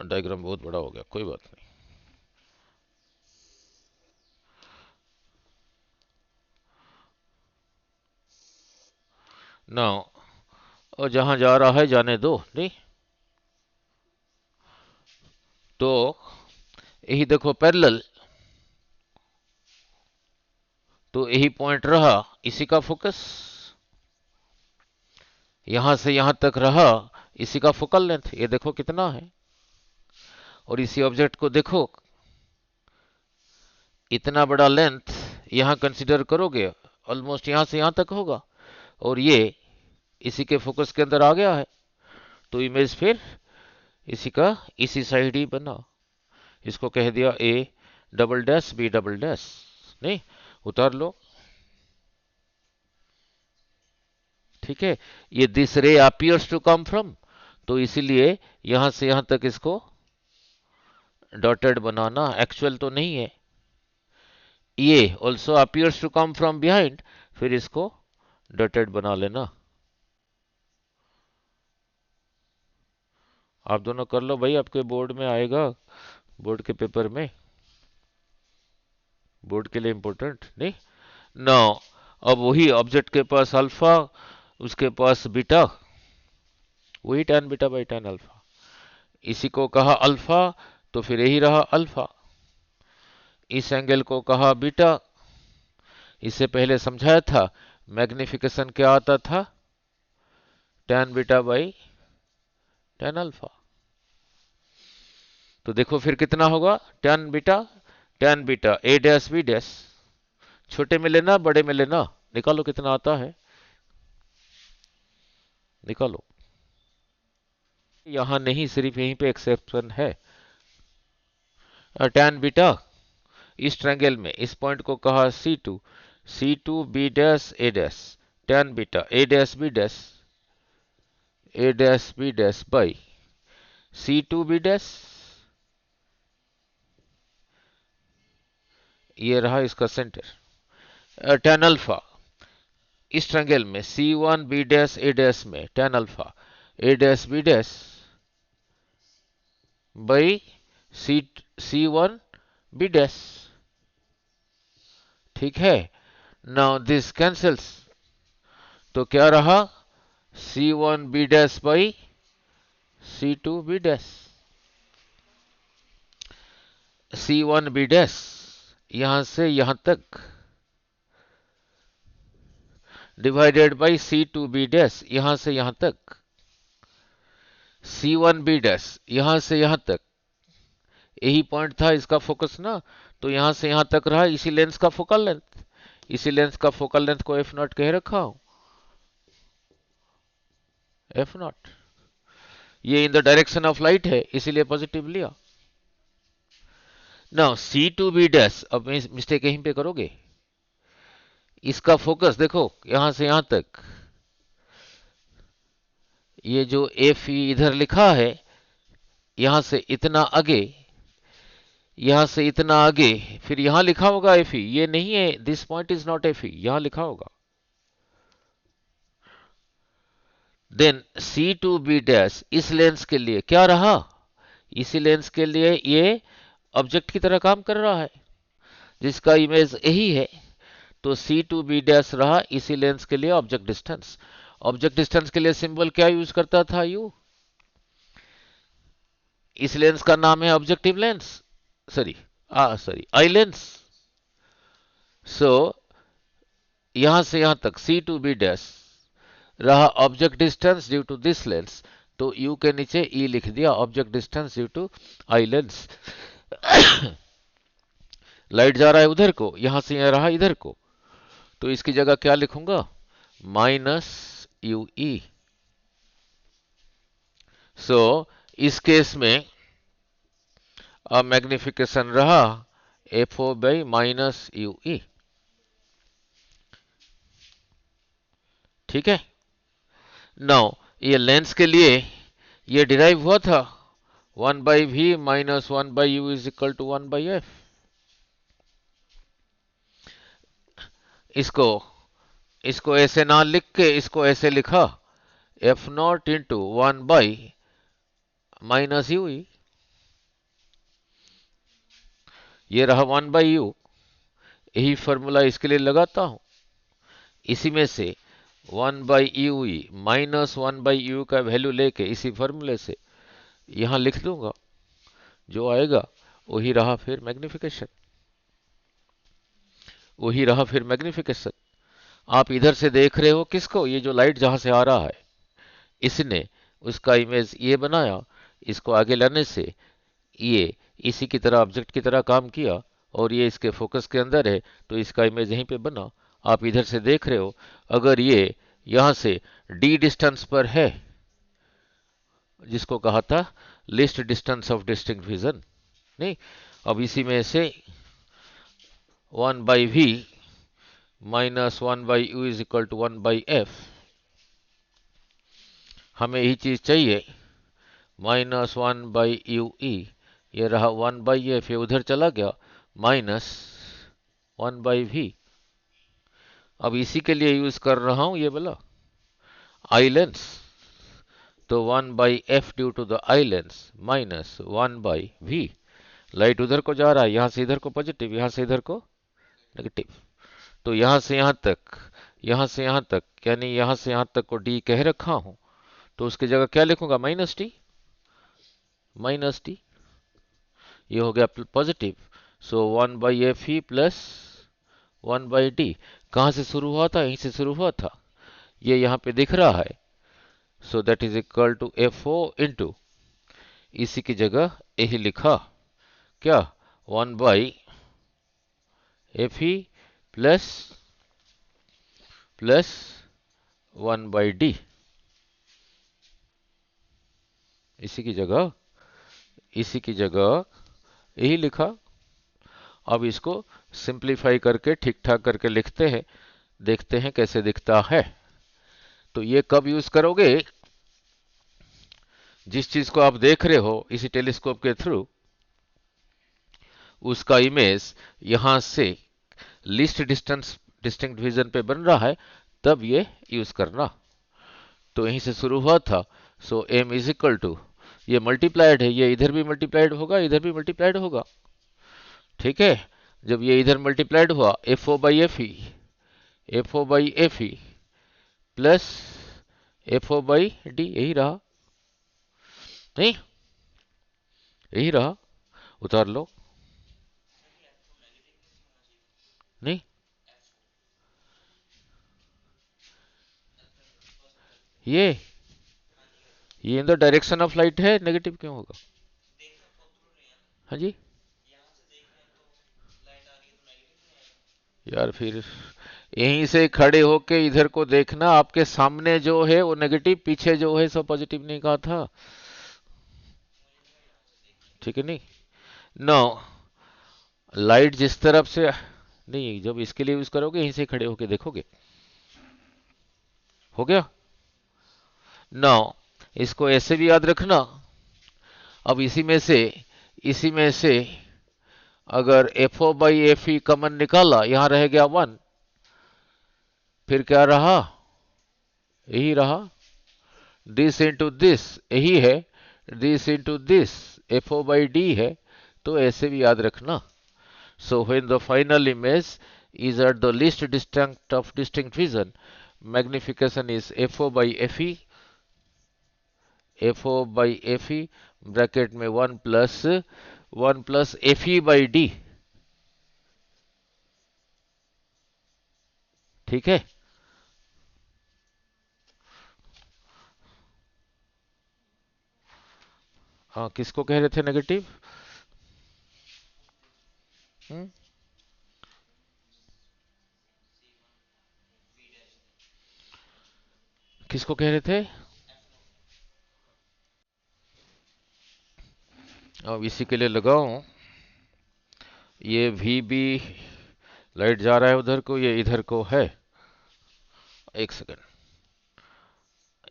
डायग्राम बहुत बड़ा हो गया, कोई बात नहीं। नाउ और जहां जा रहा है जाने दो, नहीं, तो यही देखो पैरेलल, तो यही पॉइंट रहा इसी का फोकस, यहां से यहां तक रहा इसी का फोकल लेंथ, ये देखो कितना है, और इसी ऑब्जेक्ट को देखो, इतना बड़ा लेंथ यहां कंसीडर करोगे, ऑलमोस्ट यहां से यहां तक होगा, और ये इसी के फोकस के अंदर आ गया है, तो इमेज फिर इसी का इसी साइड ही बना, इसको कह दिया A double dash B double dash, नहीं, उतार लो, ठीक है। ये दिस रे अपीयर्स टू कम फ्रॉम, तो इसीलिए यहां से यहां तक इसको डॉटेड बनाना, एक्चुअल तो नहीं है। ये also appears to come from behind, फिर इसको डॉटेड बना लेना। आप दोनों कर लो भाई, आपके बोर्ड में आएगा, बोर्ड के पेपर में, बोर्ड के लिए इंपॉर्टेंट, नहीं। नाउ अब वही ऑब्जेक्ट के पास अल्फा, उसके पास बीटा, वही tan beta by tan alpha, इसी को कहा अल्फा, तो फिर यही रहा अल्फा, इस एंगल को कहा बीटा, इससे पहले समझाया था मैग्निफिकेशन क्या आता था, tan beta by tan alpha, तो देखो फिर कितना होगा, tan beta A dash B dash, छोटे में लेना बड़े में लेना, निकालो कितना आता है, निकालो, यहां नहीं, सिर्फ यहीं पे एक्सेप्शन है। tan बीटा इस ट्रायंगल में इस पॉइंट को कहा C2 B dash A dash, tan beta A dash B dash by C2 B dash, ये रहा इसका सेंटर, tan अल्फा इस ट्रायंगल में C1 B dash A dash में tan alpha A dash B dash by C1 B dash, ठीक है। Now this cancels, तो क्या रहा, C1 B dash by C2 B dash, C1 B dash यहां से यहां तक divided by C2 B dash यहां से यहां तक, C1 B डैश यहां से यहां तक, यही पॉइंट था इसका फोकस ना, तो यहां से यहां तक रहा इसी लेंस का फोकल लेंथ, इसी लेंस का फोकल लेंथ को F नॉट कह रखा हूं, F नॉट, ये in the direction of light है इसीलिए पॉजिटिव लिया। नाउ C2 B डैश, अब मिस्टेक यहीं पे करोगे, इसका फोकस देखो यहां से यहां तक, ये जो F इधर लिखा है, यहां से इतना आगे, यहां से इतना आगे, फिर यहां लिखा होगा F, ये नहीं है, this point is not F, यहां लिखा होगा। देन C2 B डैश इस लेंस के लिए क्या रहा, इसी लेंस के लिए ये ऑब्जेक्ट की तरह काम कर रहा है, जिसका इमेज यही है, तो C2 B डैश रहा इसी लेंस के लिए ऑब्जेक्ट डिस्टेंस, ऑब्जेक्ट डिस्टेंस के लिए सिंबल क्या यूज करता था, यू, इस लेंस का नाम है objective lens, sorry eye lens, so यहां से यहां तक C टू B डैश रहा object distance due to this lens, तो U के नीचे E लिख दिया object distance due to I lens. Light जा रहा है उधर को, यहां से यहां रहा इधर को, तो इसकी जगह क्या लिखूंगा, माइनस UE। सो इस केस में अब मैग्निफिकेशन रहा FO बाई माइनस UE। ठीक है। नाउ ये लेंस के लिए ये डिराइव हुआ था 1/v minus 1/u is equal to 1/f। इसको इसको ऐसे ना लिख के इसको ऐसे लिखा F0 इंटू 1 माइनस यू। ये रहा 1/u, यही फॉर्मूला इसके लिए लगाता हूं। इसी में से 1/u माइनस 1/u का वैल्यू लेके इसी फॉर्मूले से यहां लिख दूंगा, जो आएगा वही रहा फिर मैग्निफिकेशन, वही रहा फिर मैग्निफिकेशन। आप इधर से देख रहे हो किसको, ये जो लाइट जहां से आ रहा है इसने उसका इमेज ये बनाया, इसको आगे लाने से ये इसी की तरह ऑब्जेक्ट की तरह काम किया और ये इसके फोकस के अंदर है, तो इसका इमेज यहीं पे बना। आप इधर से देख रहे हो, अगर ये यहां से d डिस्टेंस पर है, जिसको कहा था list distance of distinct vision, नहीं, अब इसी में से 1/v minus 1/u is equal to 1/f, हमें यही चीज चाहिए, माइनस 1/ue, ये रहा 1/f, ये उधर चला गया माइनस 1/v। अब इसी के लिए यूज कर रहा हूं ये बोला आई लेंस, तो 1/f due to the eye lens minus 1/v। Light उधर को जा रहा है, यहां से इधर को पॉजिटिव, यहां से इधर को नेगेटिव, तो यहां से यहां तक, यहां से यहां तक, यानी यहां से यहां तक को d कह रखा हूं, तो उसकी जगह क्या लिखूंगा, माइनस टी, माइनस टी, ये हो गया पॉजिटिव। सो 1/fe प्लस 1/d, कहां से शुरू हुआ था, यहीं से शुरू हुआ था, ये यहां पे दिख रहा है। So that is equal to FO into, इसी की जगह यही लिखा क्या, 1/fe प्लस 1/d, इसी की जगह, इसी की जगह यही लिखा। अब इसको सिंप्लीफाई करके ठीक ठाक करके लिखते हैं, देखते हैं कैसे दिखता है। तो ये कब यूज करोगे, जिस चीज को आप देख रहे हो इसी टेलीस्कोप के थ्रू, उसका इमेज यहां से लीस्ट डिस्टेंस डिस्टिंक्ट विजन पे बन रहा है, तब ये यूज करना। तो यहीं से शुरू हुआ था, सो m इज इक्वल टू, ये मल्टीप्लाइड है, ये इधर भी मल्टीप्लाइड होगा, इधर भी मल्टीप्लाइड होगा, ठीक है। जब ये इधर मल्टीप्लाइड हुआ FO/FE प्लस FO/d, यही रहा, नहीं, यही रहा, उतार लो, नहीं, ये in the direction of light है, नेगेटिव क्यों होगा, हाँ जी, यार फिर यहीं से खड़े होके इधर को देखना, आपके सामने जो है वो नेगेटिव, पीछे जो है सो पॉजिटिव, नहीं कहा था, ठीक है, नहीं। नो, लाइट जिस तरफ से, नहीं, जब इसके लिए यूज करोगे यहीं से खड़े होके देखोगे, हो गया। नो, इसको ऐसे भी याद रखना। अब इसी में से अगर FO/FE कॉमन निकाला, यहां रह गया 1, फिर क्या रहा, यही रहा, दिस इंटू दिस, यही है, दिस इंटू दिस FO/D है, तो ऐसे भी याद रखना। So when the final image is at the least distinct of distinct vision, magnification is FO/FE, FO/FE bracket में 1 प्लस FE/D, ठीक है। हाँ, किसको कह रहे थे नेगेटिव? हम्म, किसको कह रहे थे? अब इसी के लिए लगाऊं, ये वी बी लाइट जा रहा है उधर को, ये इधर को है। एक सेकंड,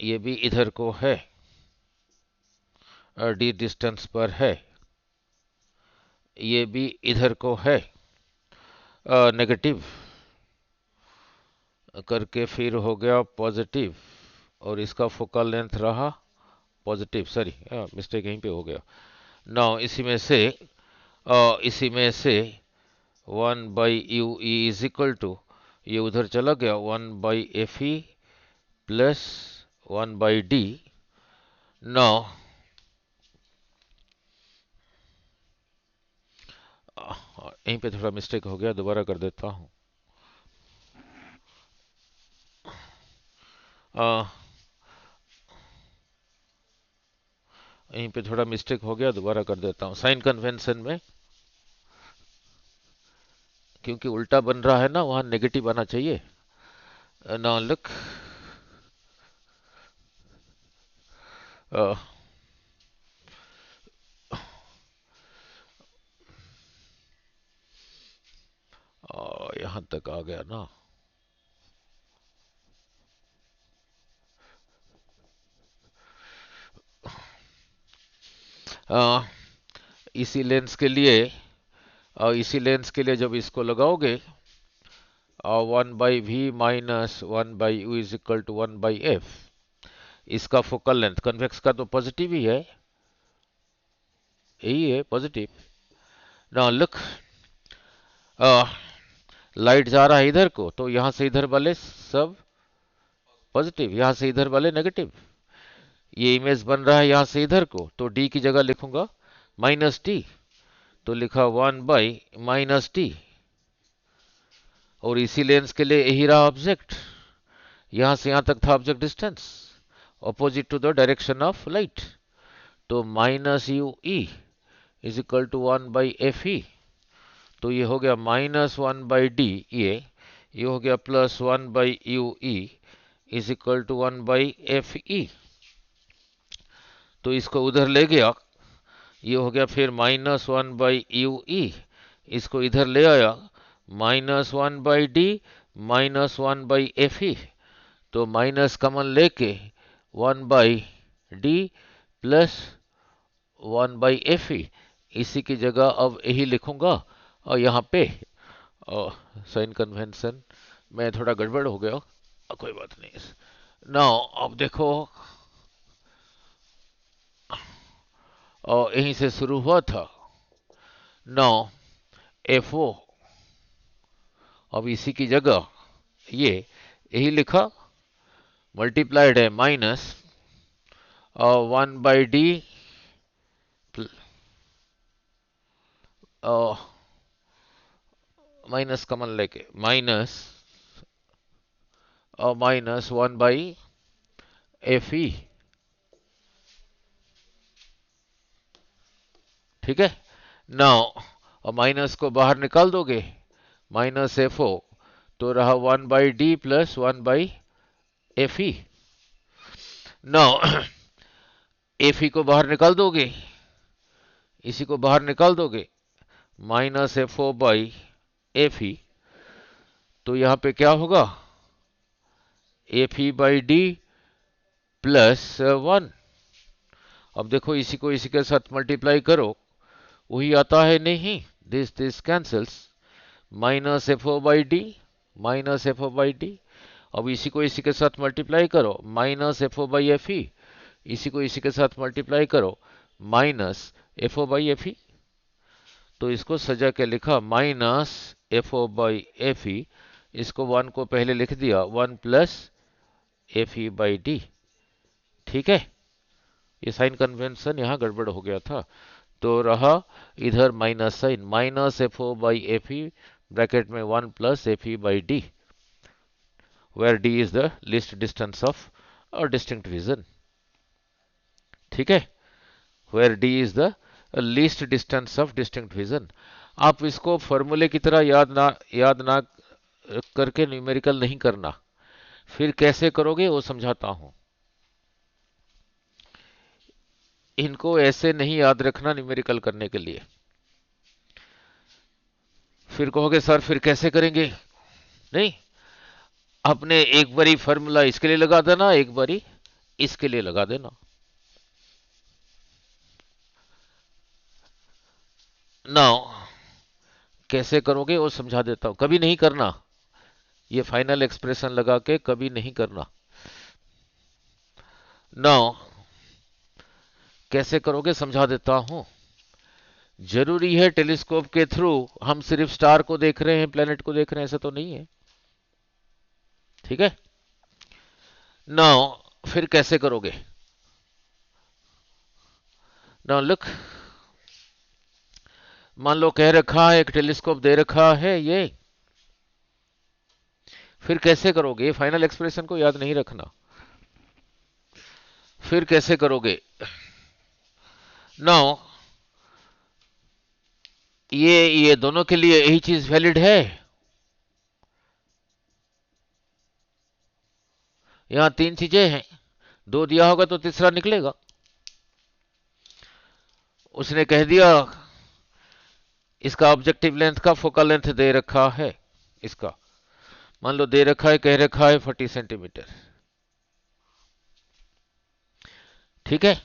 ये भी इधर को है, डी डिस्टेंस पर है। ये भी इधर को है, नेगेटिव करके फिर हो गया पॉजिटिव, और इसका फोकल लेंथ रहा पॉजिटिव। सॉरी, मिस्टेक यहीं पे हो गया। नाउ इसी में से 1/UE इज इक्वल टू, ये उधर चला गया, 1/FE प्लस 1/D। नाउ यहीं पे थोड़ा मिस्टेक हो गया, दोबारा कर देता हूँ। यहीं पे थोड़ा मिस्टेक हो गया, दोबारा कर देता हूँ। साइन कन्वेंशन में क्योंकि उल्टा बन रहा है ना, वहां नेगेटिव आना चाहिए। नाउ लुक, यहां तक आ गया ना। आ, इसी लेंस के लिए जब इसको लगाओगे, 1/V minus 1/U is equal to 1/F, इसका फोकल लेंथ कन्वेक्स का तो पॉजिटिव ही है, यही है पॉजिटिव। नाउ लुक, लाइट जा रहा है इधर को, तो यहां से इधर वाले सब पॉजिटिव, यहां से इधर वाले नेगेटिव। ये इमेज बन रहा है यहां से इधर को, तो डी की जगह लिखूंगा -t, तो लिखा 1/-t। और इसी लेंस के लिए यही रहा ऑब्जेक्ट, यहां से यहां तक था object distance, opposite to the direction of light. तो -UE is equal to 1/FE, तो ये हो गया -1/D, ये हो गया +1/UE is equal to 1/FE। तो इसको उधर ले गया, ये हो गया फिर -1/UE, इसको इधर ले आया, -1/D -1/FE, तो माइनस कॉमन लेके 1/D प्लस 1/FE, इसी की जगह अब यही लिखूंगा। और यहाँ पे साइन कन्वेंशन में थोड़ा गड़बड़ हो गया, कोई बात नहीं। नाउ अब देखो, यहीं से शुरू हुआ था। नाउ FO, अब इसी की जगह ये यही लिखा, मल्टीप्लाइड है माइनस 1/D माइनस कॉमन लेके माइनस 1/FE, ठीक है। नाउ और माइनस को बाहर निकाल दोगे, -FO, तो रहा 1/D plus 1/FE। Now FE को बाहर निकाल दोगे, इसी को बाहर निकाल दोगे, -FO/FE, तो यहां पे क्या होगा, FE/D प्लस 1। अब देखो, इसी को इसी के साथ मल्टीप्लाई करो, वही आता है नहीं, दिस कैंसल्स, -FO/D -FO/D। अब इसी को इसी के साथ मल्टीप्लाई करो, -FO/FE, इसी को इसी के साथ मल्टीप्लाई करो, -FO/FE। तो इसको सजा के लिखा -FO/FE, इसको 1 को पहले लिख दिया, 1 प्लस FE/D, ठीक है। ये साइन कन्वेंशन यहाँ गड़बड़ हो गया था, तो रहा इधर माइनस साइन, -FO/FE ब्रैकेट में 1 plus FE/D। where d is the least distance of a distinct vision. ठीक है, where d is the least distance of distinct vision. आप इसको फॉर्मूले की तरह याद ना करके न्यूमेरिकल नहीं करना, फिर कैसे करोगे वो समझाता हूं. इनको ऐसे नहीं याद रखना न्यूमेरिकल करने के लिए. फिर कहोगे सर फिर कैसे करेंगे. नहीं, आपने एक बारी फॉर्मूला इसके लिए लगा देना, एक बारी इसके लिए लगा देना. नाउ कैसे करोगे वो समझा देता हूं. कभी नहीं करना ये फाइनल एक्सप्रेशन लगा के, कभी नहीं करना. नाउ कैसे करोगे समझा देता हूं. जरूरी है टेलीस्कोप के थ्रू हम सिर्फ स्टार को देख रहे हैं, प्लेनेट को देख रहे हैं, ऐसा तो नहीं है. ठीक है. नाउ फिर कैसे करोगे. नाउ लुक, मान लो कह रखा है एक टेलीस्कोप दे रखा है ये. फिर कैसे करोगे, फाइनल एक्सप्रेशन को याद नहीं रखना. फिर कैसे करोगे. नाउ ये दोनों के लिए यही चीज वैलिड है. यहां तीन चीजें हैं, दो दिया होगा तो तीसरा निकलेगा. उसने कह दिया इसका ऑब्जेक्टिव लेंथ का फोकल लेंथ दे रखा है, इसका मान लो दे रखा है, कह रखा है 40 सेंटीमीटर. ठीक है.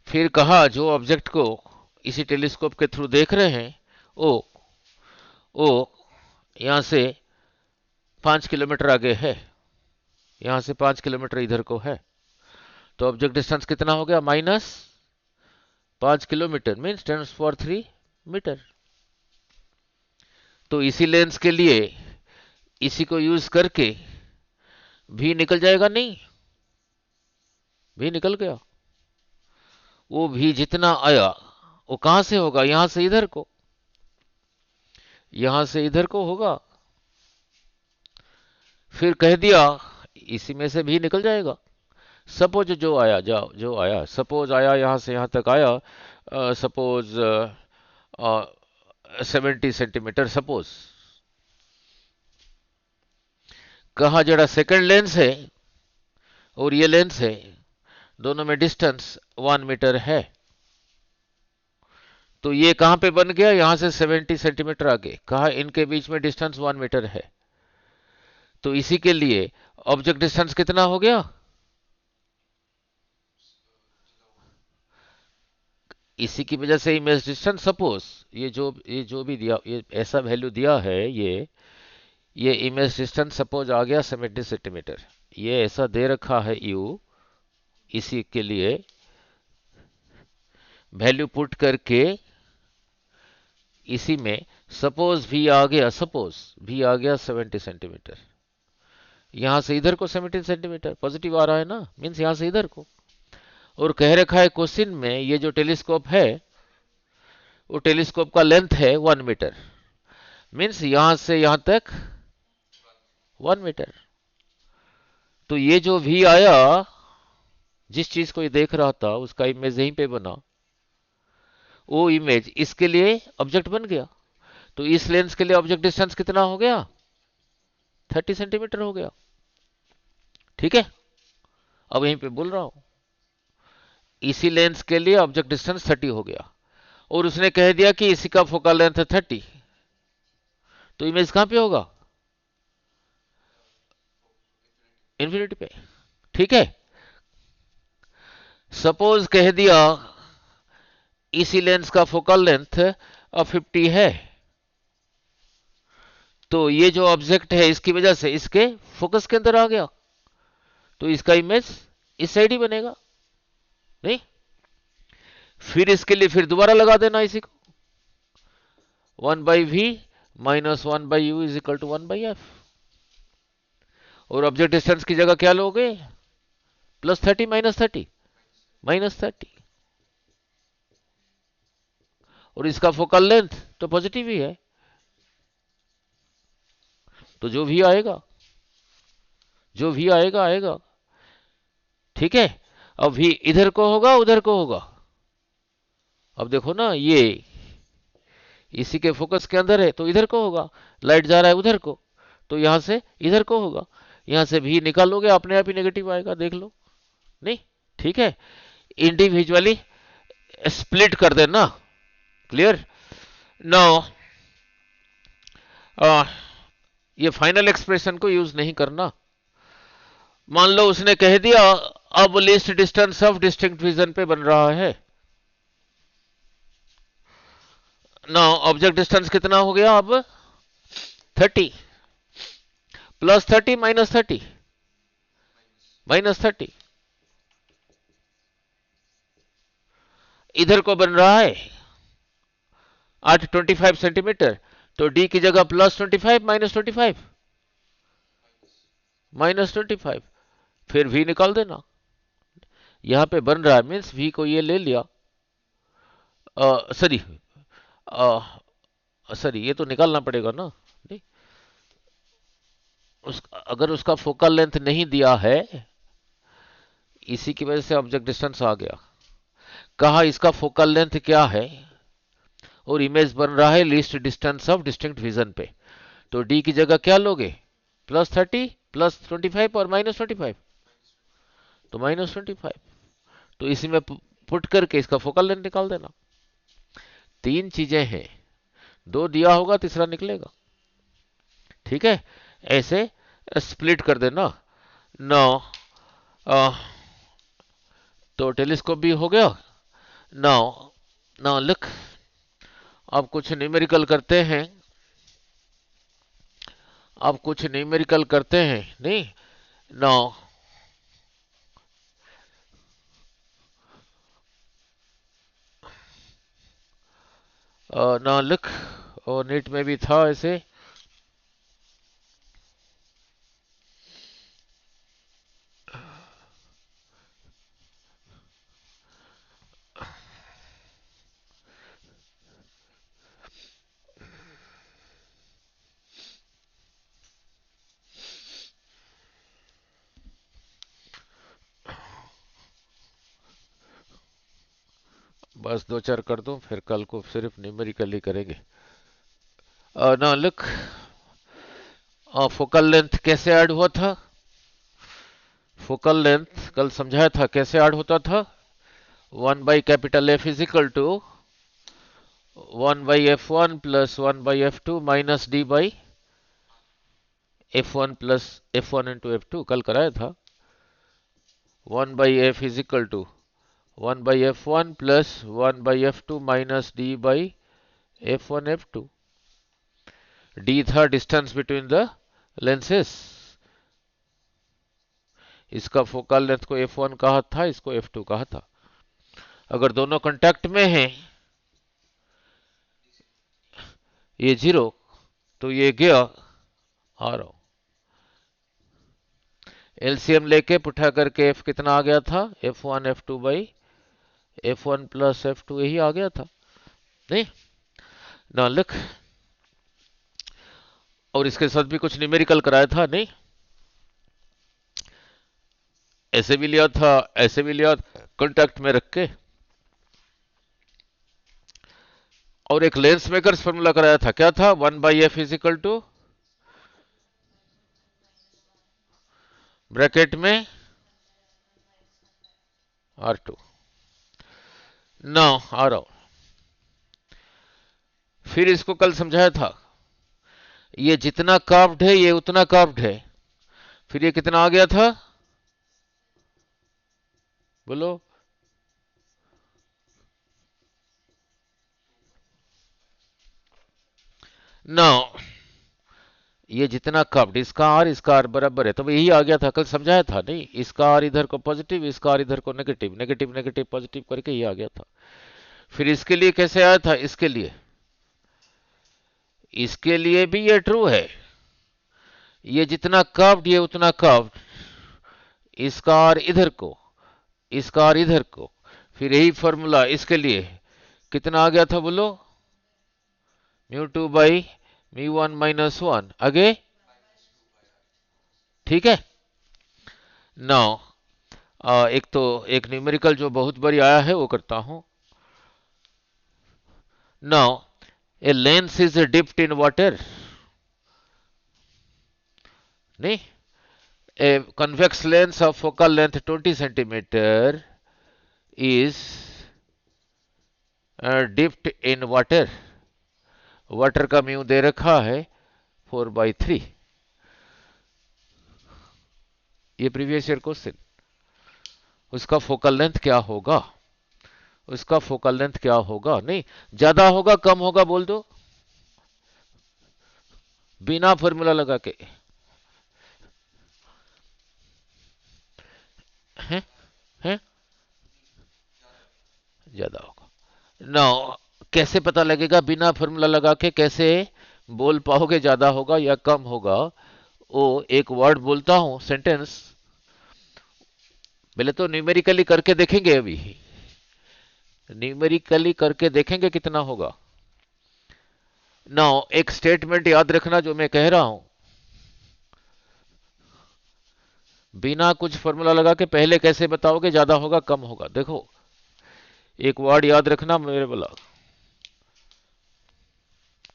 फिर कहा जो ऑब्जेक्ट को इसी टेलीस्कोप के थ्रू देख रहे हैं वो यहां से 5 किलोमीटर आगे है, यहां से 5 किलोमीटर इधर को है. तो ऑब्जेक्ट डिस्टेंस कितना हो गया, -5 किलोमीटर, मीन्स 10⁻³ मीटर. तो इसी लेंस के लिए इसी को यूज करके भी निकल जाएगा. नहीं, भी निकल गया. वो भी जितना आया वो कहां से होगा, यहां से इधर को, यहां से इधर को होगा. फिर कह दिया इसी में से भी निकल जाएगा. सपोज जो आया सपोज आया यहां से यहां तक आया, सपोज 70 सेंटीमीटर. सपोज कहा जरा सेकंड लेंस है और ये लेंस है, दोनों में डिस्टेंस 1 मीटर है. तो ये कहां पे बन गया, यहां से 70 सेंटीमीटर आगे. कहा इनके बीच में डिस्टेंस 1 मीटर है. तो इसी के लिए ऑब्जेक्ट डिस्टेंस कितना हो गया, इसी की वजह से इमेज डिस्टेंस. सपोज ये जो भी दिया, ये ऐसा वैल्यू दिया है, ये इमेज डिस्टेंस सपोज आ गया 70 सेंटीमीटर. ये ऐसा दे रखा है यू, इसी के लिए वैल्यू पुट करके इसी में सपोज भी आ गया, 70 सेंटीमीटर. यहां से इधर को 70 सेंटीमीटर पॉजिटिव आ रहा है ना, मीन्स यहां से इधर को. और कह रखा है क्वेश्चन में ये जो टेलीस्कोप है वो टेलीस्कोप का लेंथ है 1 मीटर, मीन्स यहां से यहां तक 1 मीटर. तो ये जो भी आया, जिस चीज को ये देख रहा था उसका इमेज यहीं पे बना, वो इमेज इसके लिए ऑब्जेक्ट बन गया. तो इस लेंस के लिए ऑब्जेक्ट डिस्टेंस कितना हो गया, 30 सेंटीमीटर हो गया. ठीक है. अब यहीं पे बोल रहा हूं, इसी लेंस के लिए ऑब्जेक्ट डिस्टेंस 30 हो गया. और उसने कह दिया कि इसी का फोकल लेंथ है 30. तो इमेज कहां पे होगा, इन्फिनिटी पे. ठीक है. सपोज कह दिया इसी लेंस का फोकल लेंथ 50 है. तो ये जो ऑब्जेक्ट है इसकी वजह से इसके फोकस के अंदर आ गया, तो इसका इमेज इस साइड ही बनेगा. नहीं, फिर इसके लिए फिर दोबारा लगा देना इसी को, 1/v - 1/u = 1/f. और ऑब्जेक्ट डिस्टेंस की जगह क्या लोगे, +30 -30 -30. और इसका फोकल लेंथ तो पॉजिटिव ही है. तो जो भी आएगा, जो भी आएगा आएगा। ठीक है, अब भी इधर को होगा उधर को होगा। अब देखो ना, ये इसी के फोकस के अंदर है तो इधर को होगा, लाइट जा रहा है उधर को तो यहां से इधर को होगा। यहां से भी निकालोगे अपने आप ही नेगेटिव आएगा, देख लो। नहीं, ठीक है, इंडिविजुअली स्प्लिट कर देना। क्लियर? नाउ ये फाइनल एक्सप्रेशन को यूज नहीं करना। मान लो उसने कह दिया अब least distance of distinct vision पे बन रहा है। नाउ ऑब्जेक्ट डिस्टेंस कितना हो गया अब? 30 प्लस 30 माइनस 30 माइनस 30। इधर को बन रहा है 825 सेंटीमीटर, तो डी की जगह प्लस 25 माइनस 25 माइनस 25, फिर वी निकाल देना। यहां पे बन रहा है मीन्स वी को ये ले लिया, सॉरी सॉरी ये तो निकालना पड़ेगा ना। नहीं, अगर उसका फोकल लेंथ नहीं दिया है, इसी की वजह से ऑब्जेक्ट डिस्टेंस आ गया। कहा इसका फोकल लेंथ क्या है, और इमेज बन रहा है least distance of distinct vision पे, तो डी की जगह क्या लोगे? प्लस 30 प्लस 25 और माइनस 25, तो माइनस 25। तो इसी में पुट करके इसका फोकल लेंथ निकाल देना। तीन चीजें हैं, दो दिया होगा तीसरा निकलेगा। ठीक है, ऐसे स्प्लिट कर देना। नौ तो टेलीस्कोप भी हो गया। नाउ नाउ लुक, अब कुछ न्यूमेरिकल करते हैं, अब कुछ न्यूमेरिकल करते हैं। नहीं, नाउ नाउ लुक, और नीट में भी था ऐसे। बस दो चार कर दूं, फिर कल को सिर्फ न्यूमेरिकल ही करेंगे। ना लुक, फोकल लेंथ कैसे ऐड हुआ था? फोकल लेंथ कल समझाया था कैसे ऐड होता था। 1 by capital F is equal to 1 by f1 plus 1 by f2 minus D by f1 plus f1 into f2, कल कराया था। 1 by f is equal to 1 by f1 plus 1 by f2 minus D by f1 f2। D था distance between the lenses. इसका focal length को f1 कहा था, इसको f2 कहा था। अगर दोनों कांटेक्ट में हैं, ये 0 तो ये गया, आ रहा हूं एलसीएम लेके पुठा करके f कितना आ गया था? f1 f2 by f1 plus f2, यही आ गया था। नहीं, ना लिख, और इसके साथ भी कुछ न्यूमेरिकल कराया था। नहीं, ऐसे भी लिया था, ऐसे भी लिया, कांटेक्ट में रख के। और एक लेंस मेकर्स फॉर्मूला कराया था, क्या था? 1 by F is equal to bracket में R2। ना आ रहा हूं, फिर इसको कल समझाया था, ये जितना कर्व्ड है ये उतना कर्व्ड है। फिर ये कितना आ गया था? बोलो। ना ये जितना कर्व्ड, इसका आर इसका आर बराबर है, तो यही आ गया था, कल समझाया था। नहीं, इसका आर इधर को पॉजिटिव, इसका आर इधर को नेगेटिव, नेगेटिव नेगेटिव पॉजिटिव करके ये आ गया था। फिर इसके लिए कैसे आया था? इसके लिए भी ये ट्रू है, ये जितना कर्व्ड ये उतना कर्व्ड, इसका आर इधर को, इसका आर इधर को। फिर यही फॉर्मूला इसके लिए कितना आ गया था? बोलो। म्यू 2 बाई म्यू 1 माइनस 1 आगे ठीक है। नाउ एक न्यूमेरिकल जो बहुत बारी आया है वो करता हूं। Now a lens is dipped in water, नहीं, a convex lens of focal length 20 centimeter is dipped in water. Water का म्यू दे रखा है 4/3। ये प्रीवियस ईयर क्वेश्चन। उसका फोकल लेंथ क्या होगा, उसका फोकल लेंथ क्या होगा, नहीं ज्यादा होगा कम होगा बोल दो, बिना फॉर्मूला लगा के। हैं हैं ज्यादा होगा। ना कैसे पता लगेगा बिना फॉर्मूला लगा के, कैसे बोल पाओगे ज्यादा होगा या कम होगा? वो एक वर्ड बोलता हूं सेंटेंस, पहले तो न्यूमेरिकली करके देखेंगे, अभी न्यूमेरिकली करके देखेंगे कितना होगा। नाउ एक स्टेटमेंट याद रखना जो मैं कह रहा हूं, बिना कुछ फॉर्मूला लगा के पहले कैसे बताओगे ज्यादा होगा कम होगा। देखो एक वर्ड याद रखना मेरे बोला,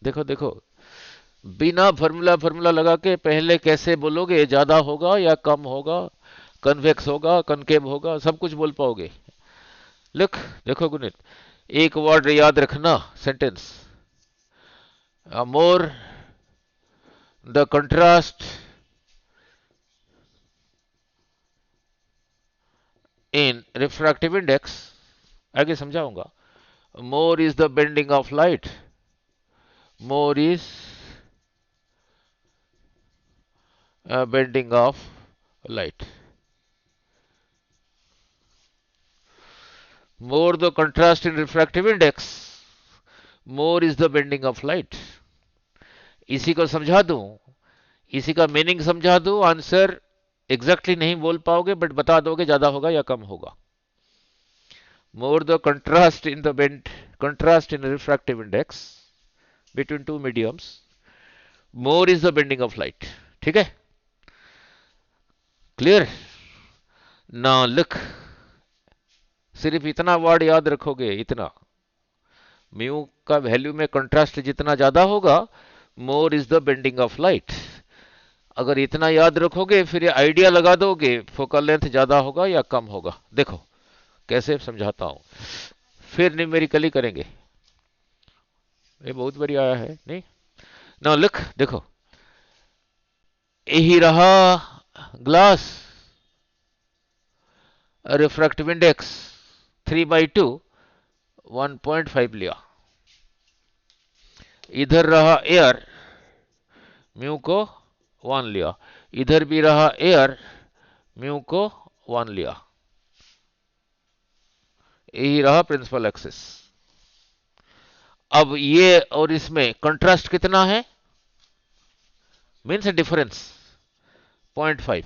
देखो देखो, बिना फॉर्मूला फॉर्मूला लगा के पहले कैसे बोलोगे ज्यादा होगा या कम होगा, कन्वेक्स होगा कनकेव होगा, सब कुछ बोल पाओगे। लुक, देखो गुनित, एक वर्ड याद रखना sentence, more the contrast in refractive index, आगे समझाऊंगा। More is the bending of light, more is bending of light, more the contrast in refractive index, more is the bending of light। इसी को समझा दूं, इसी का मीनिंग समझा दूं, आंसर एग्जैक्टली नहीं बोल पाओगे बट बता दोगे ज्यादा होगा या कम होगा। more the contrast in the bend, contrast in refractive index between two mediums, more is the bending of light। ठीक है, क्लियर ना? लिख, सिर्फ इतना वर्ड याद रखोगे, इतना, म्यू का वैल्यू में कंट्रास्ट जितना ज्यादा होगा, more is the bending of light. अगर इतना याद रखोगे फिर ये आइडिया लगा दोगे फोकल लेंथ ज्यादा होगा या कम होगा। देखो कैसे समझाता हूं, फिर न्यूमेरिकली करेंगे, ये बहुत बढ़िया आया है, नहीं ना? लिख, देखो यही रहा ग्लास, रिफ्रैक्टिव इंडेक्स 3/2, 1.5 लिया। इधर रहा एयर, म्यू को 1 लिया। इधर भी रहा एयर, म्यू को 1 लिया। यही रहा प्रिंसिपल एक्सिस। अब ये और इसमें कंट्रास्ट कितना है, means difference 0.5।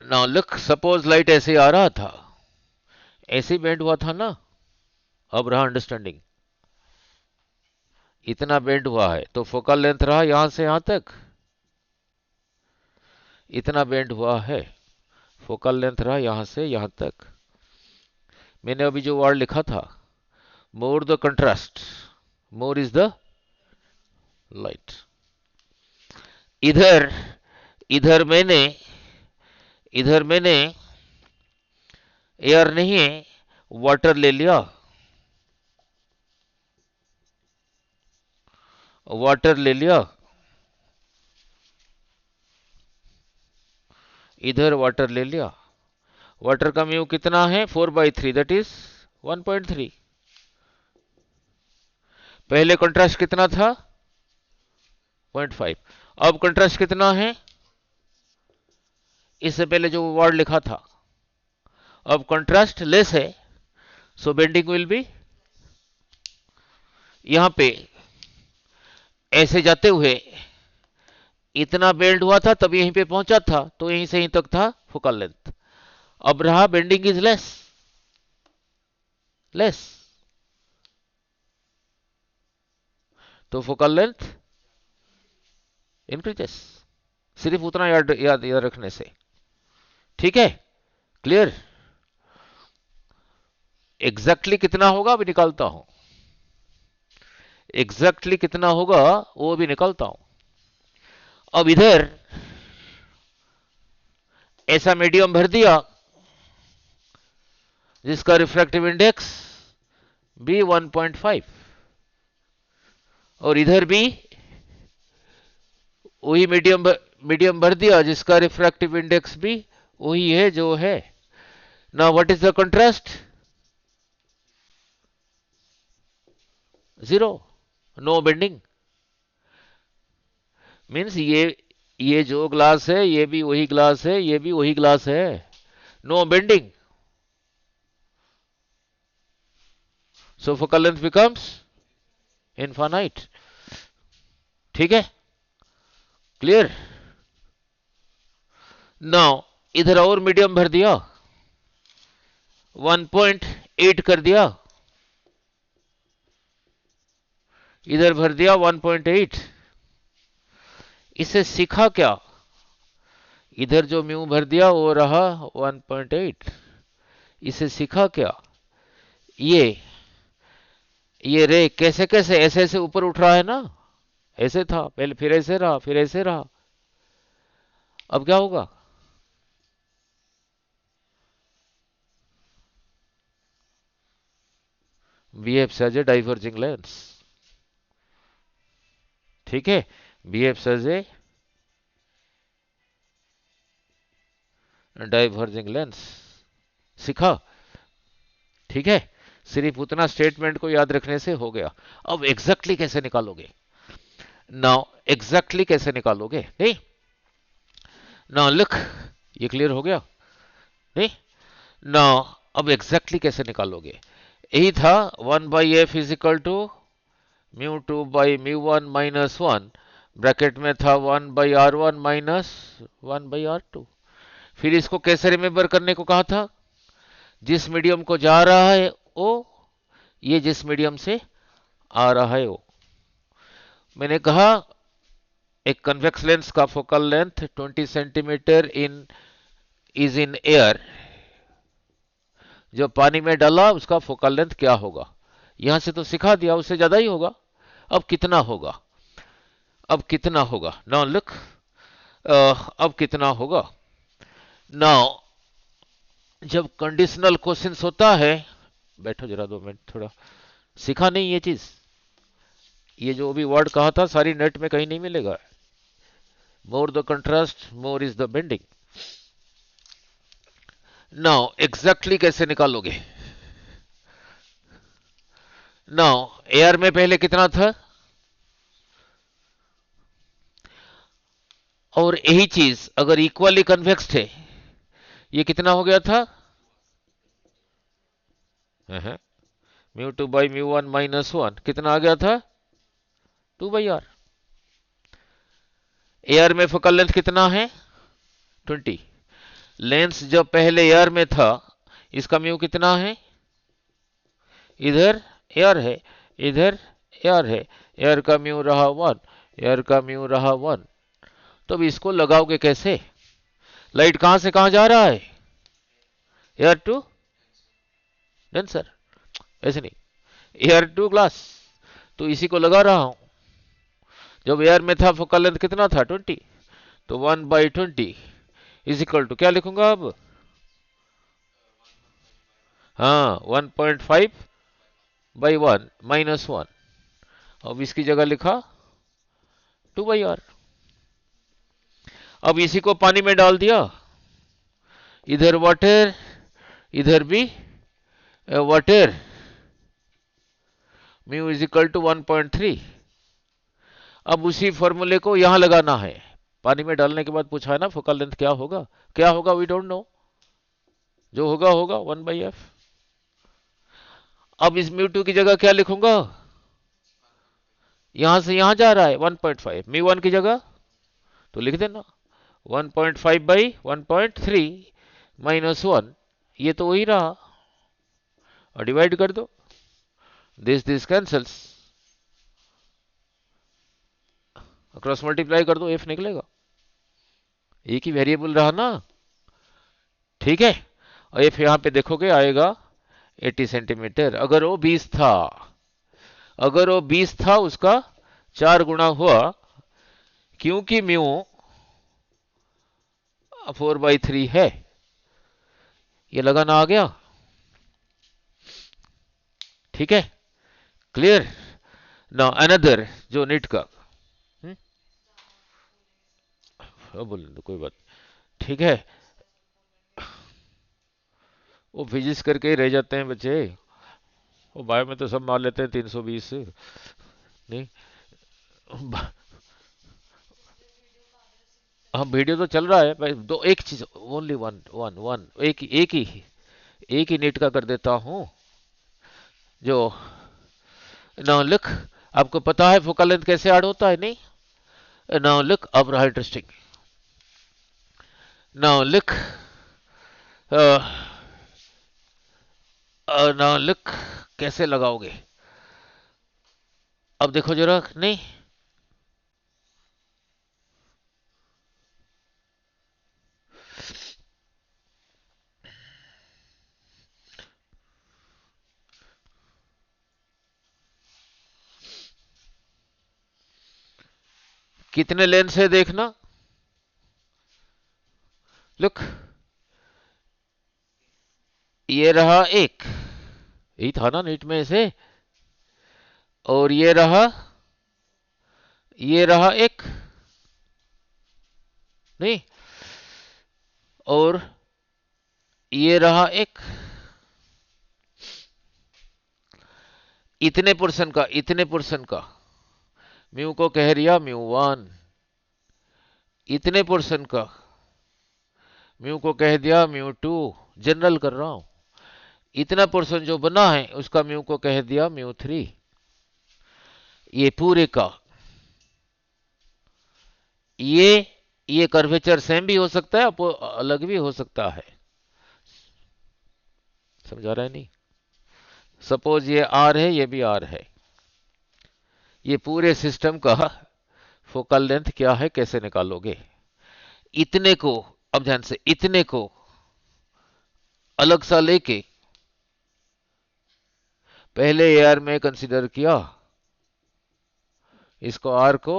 Now look, suppose light ऐसे आ रहा था, ऐसे बेंड हुआ था ना, अब रहा अंडरस्टैंडिंग, इतना बेंड हुआ है तो फोकल लेंथ रहा यहां से यहां तक, इतना बेंड हुआ है, फोकल लेंथ रहा यहां से यहां तक। मैंने अभी जो वर्ड लिखा था, more the contrast, more is the light. इधर इधर मैंने इधर मैंने एयर नहीं है, वाटर ले लिया, वाटर ले लिया, इधर वाटर ले लिया। वाटर का म्यू कितना है 4/3, दैट इज 1.3। पहले कंट्रास्ट कितना था 0.5, अब कंट्रास्ट कितना है, इससे पहले जो वर्ड लिखा था, अब कंट्रास्ट लेस है, सो बेंडिंग विल बी, यहां पे ऐसे जाते हुए इतना बेंड हुआ था तब यहीं पे पहुंचा था, तो यहीं से यहीं तक था फोकल लेंथ। अब रहा बेंडिंग इज लेस, लेस, तो फोकल लेंथ इंक्रीजेस। सिर्फ उतना याद याद याद रखने से। ठीक है, क्लियर। एग्जैक्टली कितना होगा अभी निकालता हूं, एग्जैक्टली कितना होगा वो भी निकालता हूं। अब इधर ऐसा मीडियम भर दिया जिसका रिफ्रैक्टिव इंडेक्स भी 1.5, और इधर भी वही मीडियम भर दिया जिसका रिफ्रैक्टिव इंडेक्स भी वही है जो है। Now what is the contrast? Zero, no bending. Means ये जो ग्लास है ये भी वही ग्लास है, ये भी वही ग्लास है, नो बेंडिंग। सो फोकल लेंथ बिकम्स इनफाइनाइट। ठीक है, क्लियर। नाउ इधर और मीडियम भर दिया, 1.8 कर दिया, इधर भर दिया 1.8। इसे सीखा क्या? इधर जो म्यू भर दिया वो रहा 1.8। इसे सीखा क्या? ये रे कैसे कैसे ऐसे ऐसे ऊपर उठ रहा है ना, ऐसे था पहले, फिर ऐसे रहा, फिर ऐसे रहा। अब क्या होगा? behaves as a diverging lens। ठीक है, behaves as a diverging lens। सीखा? ठीक है, सिर्फ उतना स्टेटमेंट को याद रखने से हो गया। अब एग्जैक्टली कैसे निकालोगे? नाउ एग्जैक्टली कैसे निकालोगे? नहीं, नाउ लुक, ये क्लियर हो गया? नहीं, नाउ अब एग्जैक्टली कैसे निकालोगे? यही था 1/f is equal to μ2 by μ1 minus 1, bracket में था 1/r1 माइनस 1/r2। फिर इसको कैसे रिमेंबर करने को कहा था? जिस मीडियम को जा रहा है वो, ये जिस मीडियम से आ रहा है वो। मैंने कहा एक कन्वेक्स लेंस का focal length 20 centimetre is in air. जो पानी में डाला उसका फोकल लेंथ क्या होगा? यहां से तो सिखा दिया, उससे ज्यादा ही होगा। अब कितना होगा? अब कितना होगा? नाउ लुक, अब कितना होगा? नाउ जब कंडीशनल क्वेश्चंस होता है, बैठो जरा 2 मिनट, थोड़ा सीखा नहीं ये चीज। ये जो भी वर्ड कहा था सारी नेट में कहीं नहीं मिलेगा। More the contrast more is the bending. Now exactly कैसे निकालोगे? नाउ एयर में पहले कितना था, और यही चीज अगर इक्वली कन्वेक्स थे, ये कितना हो गया था? μ2 बाई μ1 माइनस 1 कितना आ गया था? 2/r। एयर में फोकल लेंथ कितना है? 20। लेंस जब पहले एयर में था, इसका म्यू कितना है? इधर एयर है, इधर एयर है, एयर का म्यू रहा 1, एयर का म्यू रहा 1। तो अब इसको लगाओगे कैसे? लाइट कहां से कहां जा रहा है? एयर टू डेंसर, ऐसे नहीं, एयर टू ग्लास। तो इसी को लगा रहा हूं। जब एयर में था फोकल लेंथ कितना था? 20। तो 1/20 इज इक्वल टू क्या लिखूंगा अब? हाँ, 1.5/1 माइनस 1। अब इसकी जगह लिखा 2/r। अब इसी को पानी में डाल दिया, इधर वाटर, इधर भी water, mu is equal to 1.3। अब उसी फॉर्मूले को यहां लगाना है। पानी में डालने के बाद पूछा है ना फोकल लेंथ क्या होगा? क्या होगा वी डोंट नो, जो होगा होगा 1/f। अब इस म्यू2 की जगह क्या लिखूंगा? यहां से यहां जा रहा है 1.5, म्यू1 की जगह तो लिख देना 1.5/1.3 माइनस 1। ये तो वही रहा, और डिवाइड कर दो, दिस कैंसल्स, क्रॉस मल्टीप्लाई कर दो, एफ निकलेगा। एक ही वेरिएबल रहा ना, ठीक है। और ये फिर यहां पे देखोगे आएगा 80 सेंटीमीटर। अगर वो 20 था, अगर वो 20 था उसका 4 गुना हुआ, क्योंकि म्यू 4/3 है। ये लगाना आ गया, ठीक है, क्लियर। ना अनदर जो नीट का, बोल दो कोई बात, ठीक है। वो फिजिक्स करके ही रह जाते हैं बच्चे, वो बायो में तो सब मार लेते हैं 320 नहीं। हाँ वीडियो तो चल रहा है भाई, दो एक चीज ओनली वन वन वन, एक ही नीट का कर देता हूँ जो। नाउ लुक, आपको पता है फोकल लेंथ कैसे ऐड होता है नहीं। नाउ लुक, अब रहा interesting. Now look, now look, कैसे लगाओगे अब देखो जरा, नहीं कितने लेंस है देखना। लुक, ये रहा एक, यही था ना नीट में से, और ये रहा एक, नहीं, और ये रहा एक, इतने पोर्शन का म्यू को कह रिया म्यू वन, इतने पोर्शन का म्यू को कह दिया म्यू टू, जनरल कर रहा हूं। इतना पोर्शन जो बना है उसका म्यू को कह दिया म्यू थ्री। ये पूरे का, ये ये कर्वेचर सेम भी हो सकता है, अलग भी हो सकता है, समझा रहा है नहीं। सपोज ये आर है, ये भी आर है, ये पूरे सिस्टम का फोकल लेंथ क्या है कैसे निकालोगे। इतने को, अब ध्यान से, इतने को अलग सा लेके पहले एआर में कंसीडर किया, इसको आर को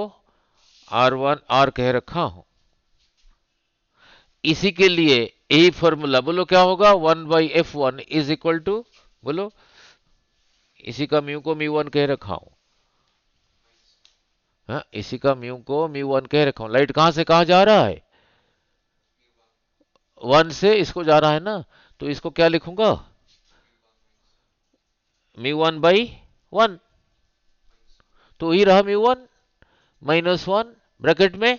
R1 आर कह रखा हूं। इसी के लिए यही फॉर्मूला, बोलो क्या होगा, 1/F1 इज इक्वल टू, बोलो, इसी का म्यू को म्यू वन कह रखा हूं। हाँ, इसी का म्यू को म्यू वन कह रखा हूं। लाइट कहां से कहां जा रहा है, वन से इसको जा रहा है ना, तो इसको क्या लिखूंगा, म्यू 1/1, तो ही रहा म्यू 1 -1 ब्रैकेट में,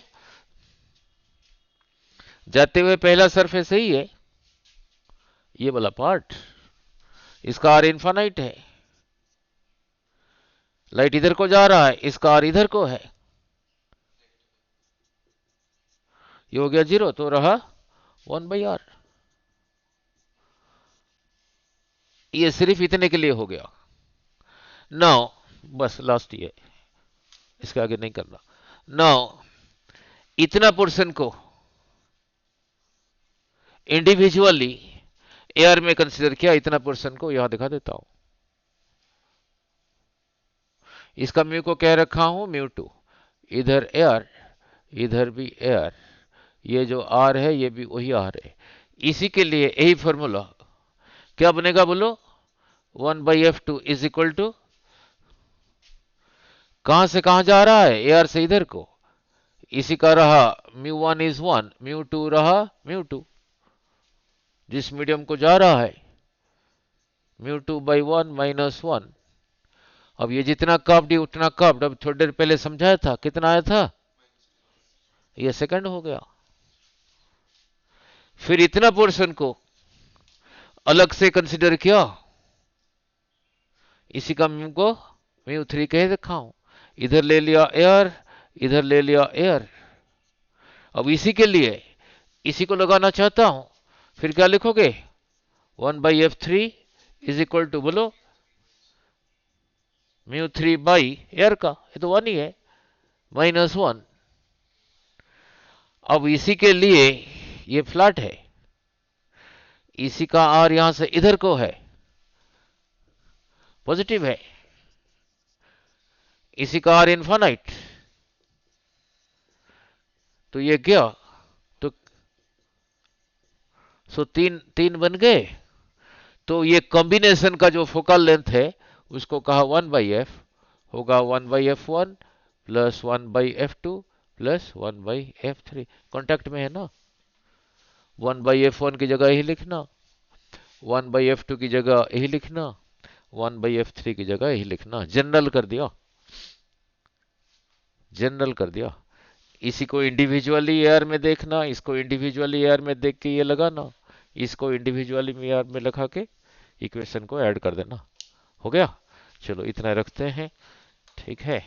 जाते हुए पहला सरफेस यही है, ये वाला पार्ट, इसका आर इन्फानाइट है, लाइट इधर को जा रहा है, इसका आर इधर को है, ये हो गया 0, तो रहा 1/r। ये सिर्फ इतने के लिए हो गया। नाउ बस लास्ट ये, इसके आगे नहीं करना। नाउ इतना पोर्शन को इंडिविजुअली एयर में कंसीडर किया, इतना पोर्शन को यहां दिखा देता हूं। इसका म्यू को कह रखा हूं म्यू 2, इधर एयर, इधर भी एयर, ये जो आर है ये भी वही आर है। इसी के लिए यही फॉर्मूला क्या बनेगा, बोलो, 1/F2 इज इक्वल टू, कहां से कहां जा रहा है, एआर से इधर को, इसी का रहा म्यू 1 इज 1, म्यू 2 रहा म्यू 2, जिस मीडियम को जा रहा है म्यू 2/1 -1। अब ये जितना कर्व्ड उतना कर्व्ड, अब थोड़ी देर पहले समझाया था कितना आया था, ये सेकंड हो गया। फिर इतना पोर्शन को अलग से कंसीडर किया, इसी का म्यू को म्यू 3 कह रखा हूं, इधर ले लिया एयर, इधर ले लिया एयर। अब इसी के लिए इसी को लगाना चाहता हूं, फिर क्या लिखोगे, 1/F3 इज इक्वल टू, बोलो, म्यू 3 बाई एयर का, ये तो 1 ही है, -1। अब इसी के लिए ये फ्लैट है, इसी का आर यहां से इधर को है, पॉजिटिव है, इसी का आर इन्फानाइट, तो ये क्या, तो सो तीन तीन बन गए। तो ये कॉम्बिनेशन का जो फोकल लेंथ है उसको कहा 1/f, होगा 1/f1 plus 1/f2 plus 1/f3। Contact में है ना, 1/f1 की जगह यही लिखना, 1/f2 की जगह यही लिखना, 1/f3 की जगह यही लिखना। जनरल कर दिया, जनरल कर दिया। इसी को इंडिविजुअली एयर में देखना, इसको इंडिविजुअली एयर में देख के ये लगाना, इसको इंडिविजुअली एयर में लगा के इक्वेशन को ऐड कर देना। हो गया, चलो इतना रखते हैं, ठीक है।